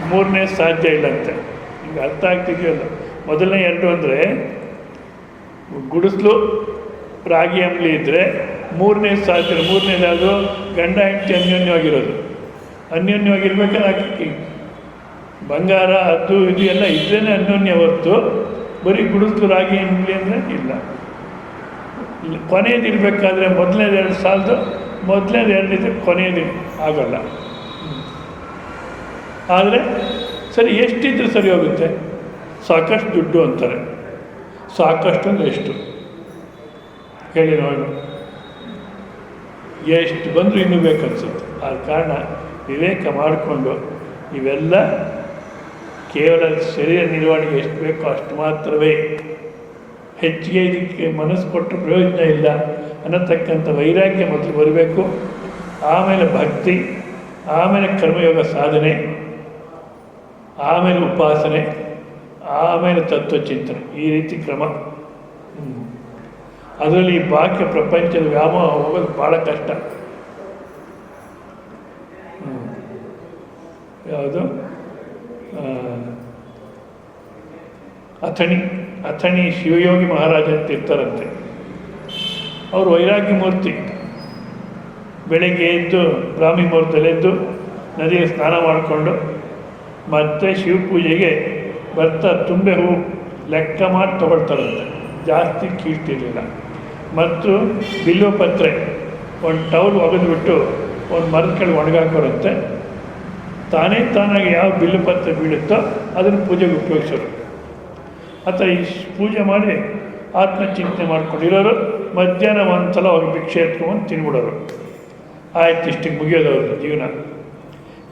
3ನೇ ಸಾಧ್ಯ ಇಲ್ಲಂತೆ. ನಿಮ್ಗೆ ಅರ್ಥ ಆಗ್ತಿದೆಯಲ್ಲ? ಮೊದಲನೇ 2 ಅಂದರೆ ಗುಡಿಸ್ಲು ರಾಗಿ ಅಂಬಲಿ ಇದ್ದರೆ 3ನೇ ಸಾಧ್ಯ. 3ನೇದಾದರೂ ಗಂಡ ಹೆಂಡತಿ ಅನ್ಯೋನ್ಯವಾಗಿರೋದು. ಅನ್ಯೋನ್ಯವಾಗಿರ್ಬೇಕಾದ್ರೆ ಹಾಕಿ ಬಂಗಾರ ಅದು ಇದು ಎಲ್ಲ ಇದ್ರೇ ಅನ್ಯೋನ್ಯ ಹೊರತು ಬರೀ ಗುಡಿಸ್ಲು ರಾಗಿ ಅಂಬಲಿ ಅಂದರೆ ಇಲ್ಲ. ಕೊನೆಯದಿರಬೇಕಾದ್ರೆ ಮೊದಲನೇದು 2 ಸಾಲದು, ಮೊದಲನೇದು 2 ಇದ್ದರೆ ಕೊನೆಯದು ಆಗೋಲ್ಲ. ಆದರೆ ಸರಿ, ಎಷ್ಟಿದ್ರೆ ಸರಿ ಹೋಗುತ್ತೆ? ಸಾಕಷ್ಟು ದುಡ್ಡು ಅಂತಾರೆ. ಸಾಕಷ್ಟು ಅಂದರೆ ಎಷ್ಟು ಹೇಳಿ ನೋಡೋಣ. ಎಷ್ಟು ಬಂದರೂ ಇನ್ನೂ ಬೇಕನ್ಸುತ್ತೆ. ಆದ ಕಾರಣ ವಿವೇಕ ಮಾಡಿಕೊಂಡು ಇವೆಲ್ಲ ಕೇವಲ ಶರೀರ ನಿರ್ವಹಣೆಗೆ ಎಷ್ಟು ಬೇಕೋ ಅಷ್ಟು ಮಾತ್ರವೇ, ಹೆಚ್ಚಿಗೆ ಇದಕ್ಕೆ ಮನಸ್ಸು ಕೊಟ್ಟರೆ ಪ್ರಯೋಜನ ಇಲ್ಲ ಅನ್ನತಕ್ಕಂಥ ವೈರಾಗ್ಯ ಮೊದಲು ಬರಬೇಕು. ಆಮೇಲೆ ಭಕ್ತಿ, ಆಮೇಲೆ ಕರ್ಮಯೋಗ ಸಾಧನೆ, ಆಮೇಲೆ ಉಪಾಸನೆ, ಆಮೇಲೆ ತತ್ವಚಿಂತನೆ, ಈ ರೀತಿ ಕ್ರಮ. ಅದರಲ್ಲಿ ಈ ಬಾಕ್ಯ ಪ್ರಪಂಚದ ವ್ಯಾಮೋಹ ಹೋಗೋದು ಭಾಳ ಕಷ್ಟ. ಯಾವುದು ಅಥಣಿ ಶಿವಯೋಗಿ ಮಹಾರಾಜ ಅಂತ ಇರ್ತಾರಂತೆ. ಅವರು ವೈರಾಗ್ಯ ಮೂರ್ತಿ. ಬೆಳಗ್ಗೆ ಎದ್ದು ಬ್ರಾಹ್ಮಿ ಮುಹೂರ್ತದಲ್ಲಿ ಎದ್ದು ನದಿಗೆ ಸ್ನಾನ ಮಾಡಿಕೊಂಡು ಮತ್ತೆ ಶಿವಪೂಜೆಗೆ ಬರ್ತಾ ತುಂಬೆ ಹೂ ಲೆಕ್ಕ ಮಾಡಿ ತಗೊಳ್ತಾರಂತೆ, ಜಾಸ್ತಿ ಕೀಳ್ತಿರ್ಲಿಲ್ಲ. ಮತ್ತು ಬಿಲ್ಲುಪತ್ರೆ ಒಂದು ಟೌಲ್ ಒಗೆದ್ಬಿಟ್ಟು ಒಂದು ಮರದ ಕೆಳಗೆ ಒಣಗಾಕೋರಂತೆ. ತಾನಾಗಿ ಯಾವ ಬಿಲ್ಲುಪತ್ರೆ ಬೀಳುತ್ತೋ ಅದನ್ನು ಪೂಜೆಗೆ ಉಪಯೋಗಿಸೋರು. ಆ ಥರ ಈ ಪೂಜೆ ಮಾಡಿ ಆತ್ಮಚಿಂತನೆ ಮಾಡ್ಕೊಂಡಿರೋರು ಮಧ್ಯಾಹ್ನ ಒಂದು ಸಲ ಹೋಗಿ ಭಿಕ್ಷೆ ಎತ್ಕೊಂಡು ತಿನ್ಬಿಡೋರು. ಆಯ್ತು, ಇಷ್ಟಿಗೆ ಮುಗಿಯೋದವ್ರದ್ದು ಜೀವನ.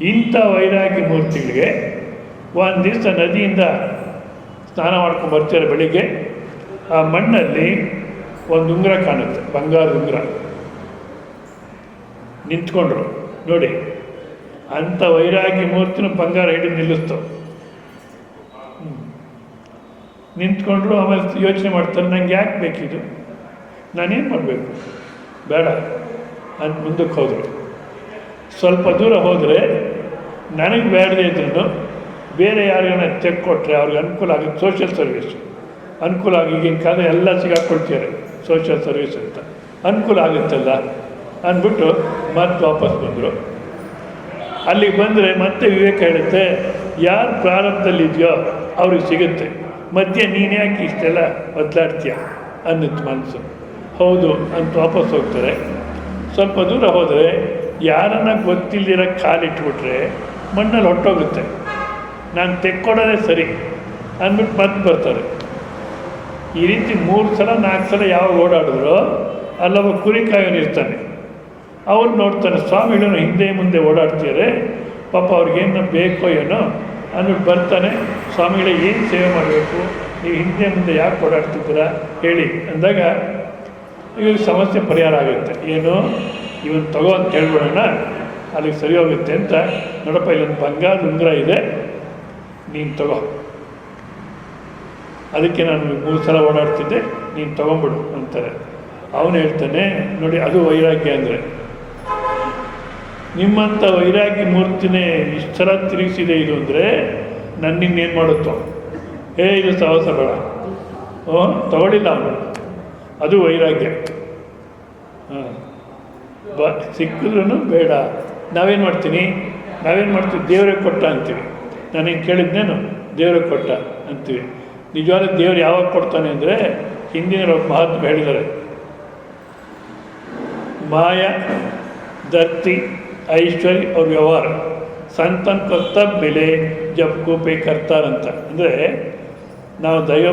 ಇಂಥ ವೈರಾಗ್ಯ ಮೂರ್ತಿಗಳಿಗೆ ಒಂದು ದಿವಸ ನದಿಯಿಂದ ಸ್ನಾನ ಮಾಡ್ಕೊಂಡು ಬರ್ತಾರೆ ಬೆಳಿಗ್ಗೆ. ಆ ಮಣ್ಣಲ್ಲಿ ಒಂದು ಉಂಗುರ ಕಾಣುತ್ತೆ, ಬಂಗಾರದ ಉಂಗುರ. ನಿಂತ್ಕೊಂಡ್ರು ನೋಡಿ, ಅಂಥ ವೈರಾಗ್ಯ ಮೂರ್ತಿನ ಬಂಗಾರ ಹಿಡಿದು ನಿಲ್ಲಿಸ್ತು. ನಿಂತ್ಕೊಂಡ್ರು. ಆಮೇಲೆ ಯೋಚನೆ ಮಾಡ್ತಾರೆ, ನಂಗೆ ಯಾಕೆ ಬೇಕಿದು, ನಾನೇನು ಮಾಡಬೇಕು, ಬೇಡ ಅಂತ ಮುಂದಕ್ಕೆ ಹೋದರು. ಸ್ವಲ್ಪ ದೂರ ಹೋದರೆ ನನಗೆ ಬೇಡದೇ ಇದ್ರೂ ಬೇರೆ ಯಾರಿಗಾನ ತೆಕ್ಕೊಟ್ರೆ ಅವ್ರಿಗೆ ಅನುಕೂಲ ಆಗುತ್ತೆ. ಸೋಷಿಯಲ್ ಸರ್ವಿಸ್ ಅನುಕೂಲ ಆಗಿ, ಈಗಿನ ಕಾಲ ಎಲ್ಲ ಸಿಗಾಕೊಳ್ತಾರೆ ಸೋಷಿಯಲ್ ಸರ್ವಿಸ್ ಅಂತ, ಅನುಕೂಲ ಆಗುತ್ತಲ್ಲ ಅಂದ್ಬಿಟ್ಟು ಮತ್ತೆ ವಾಪಸ್ ಬಂದರು. ಅಲ್ಲಿಗೆ ಬಂದರೆ ಮತ್ತೆ ವಿವೇಕ ಹೇಳುತ್ತೆ, ಯಾರು ಪ್ರಾರಂಭದಲ್ಲಿದೆಯೋ ಅವ್ರಿಗೆ ಸಿಗುತ್ತೆ, ಮಧ್ಯೆ ನೀನು ಯಾಕೆ ಇಷ್ಟೆಲ್ಲ ಬದಲಾಡ್ತೀಯ ಅನ್ನುತ್ತೆ ಮನಸ್ಸು. ಹೌದು ಅಂತ ವಾಪಸ್ ಹೋಗ್ತಾರೆ. ಸ್ವಲ್ಪ ದೂರ ಹೋದರೆ ಯಾರನ್ನ ಗೊತ್ತಿಲ್ದಿರ ಕಾಲಿಟ್ಬಿಟ್ರೆ ಮಣ್ಣಲ್ಲಿ ಹೊಟ್ಟೋಗುತ್ತೆ. ನಾನು ತೆಕ್ಕೊಡೋದೇ ಸರಿ ಅಂದ್ಬಿಟ್ಟು ಮತ್ತೆ ಬರ್ತಾರೆ. ಈ ರೀತಿ 3 ಸಲ 4 ಸಲ ಯಾವ ಓಡಾಡಿದ್ರು ಅಲ್ಲೊಬ್ಬ ಕುರಿಕಾಯೋನಿರ್ತಾನೆ. ಅವ್ರು ನೋಡ್ತಾನೆ, ಸ್ವಾಮಿಗಳು ಹಿಂದೆ ಮುಂದೆ ಓಡಾಡ್ತಿದ್ದಾರೆ, ಪಾಪ ಅವ್ರಿಗೇನು ಬೇಕೋ ಏನೋ ಅಂದ್ಬಿಟ್ಟು ಬರ್ತಾನೆ. ಸ್ವಾಮಿಗಳೇ ಏನು ಸೇವೆ ಮಾಡಬೇಕು, ನೀವು ಹಿಂದೆ ಮುಂದೆ ಯಾಕೆ ಓಡಾಡ್ತಿದ್ದೀರಾ ಹೇಳಿ ಅಂದಾಗ ಇವಾಗ ಸಮಸ್ಯೆ ಪರಿಹಾರ ಆಗುತ್ತೆ. ಏನು, ಇವನು ತಗೋ ಅಂತ ಹೇಳ್ಬಿಡೋಣ, ಅಲ್ಲಿಗೆ ಸರಿ ಹೋಗುತ್ತೆ ಅಂತ. ನೋಡಪ್ಪ, ಇಲ್ಲೊಂದು ಬಂಗಾರದ ಉಂಗುರ ಇದೆ, ನೀನು ತಗೋ, ಅದಕ್ಕೆ ನಾನು 3 ಸಲ ಓಡಾಡ್ತಿದ್ದೆ, ನೀನು ತಗೊಂಬಿಡು ಅಂತಾರೆ. ಅವನು ಹೇಳ್ತಾನೆ, ನೋಡಿ ಅದು ವೈರಾಗ್ಯ ಅಂದರೆ. ನಿಮ್ಮಂಥ ವೈರಾಗ್ಯ ಮೂರ್ತಿನೇ ಇಷ್ಟು ಸಲ ತಿರುಗಿಸಿದೆ ಇದು ಅಂದರೆ ನನ್ನಿನ್ನೇನು ಮಾಡುತ್ತೋ, ಇದು ಸಾಹಸ ಬೇಡ. ತಗೊಳ್ಳಿಲ್ಲ ಅವನು, ಅದು ವೈರಾಗ್ಯ. ಸಿಕ್ಕಿದ್ರೂ ಬೇಡ. ನಾವೇನು ಮಾಡ್ತೀವಿ, ದೇವರೇ ಕೊಟ್ಟ ಅಂತೀವಿ. ನಾನೇನು ಕೇಳಿದ್ನೇನು, ದೇವರೇ ಕೊಟ್ಟ ಅಂತೀವಿ. ನಿಜವಾದ ದೇವರು ಯಾವಾಗ ಕೊಡ್ತಾನೆ ಅಂದರೆ, ಹಿಂದಿನ ಮಹಾತ್ಮ ಹೇಳಿದ್ದಾರೆ, ಮಾಯ धरती ऐश्वर्य और व्यवहार संतन को तब मिले जब को पे करता ಅಂತ. ಅಂದರೆ ನಾವು ದೈವ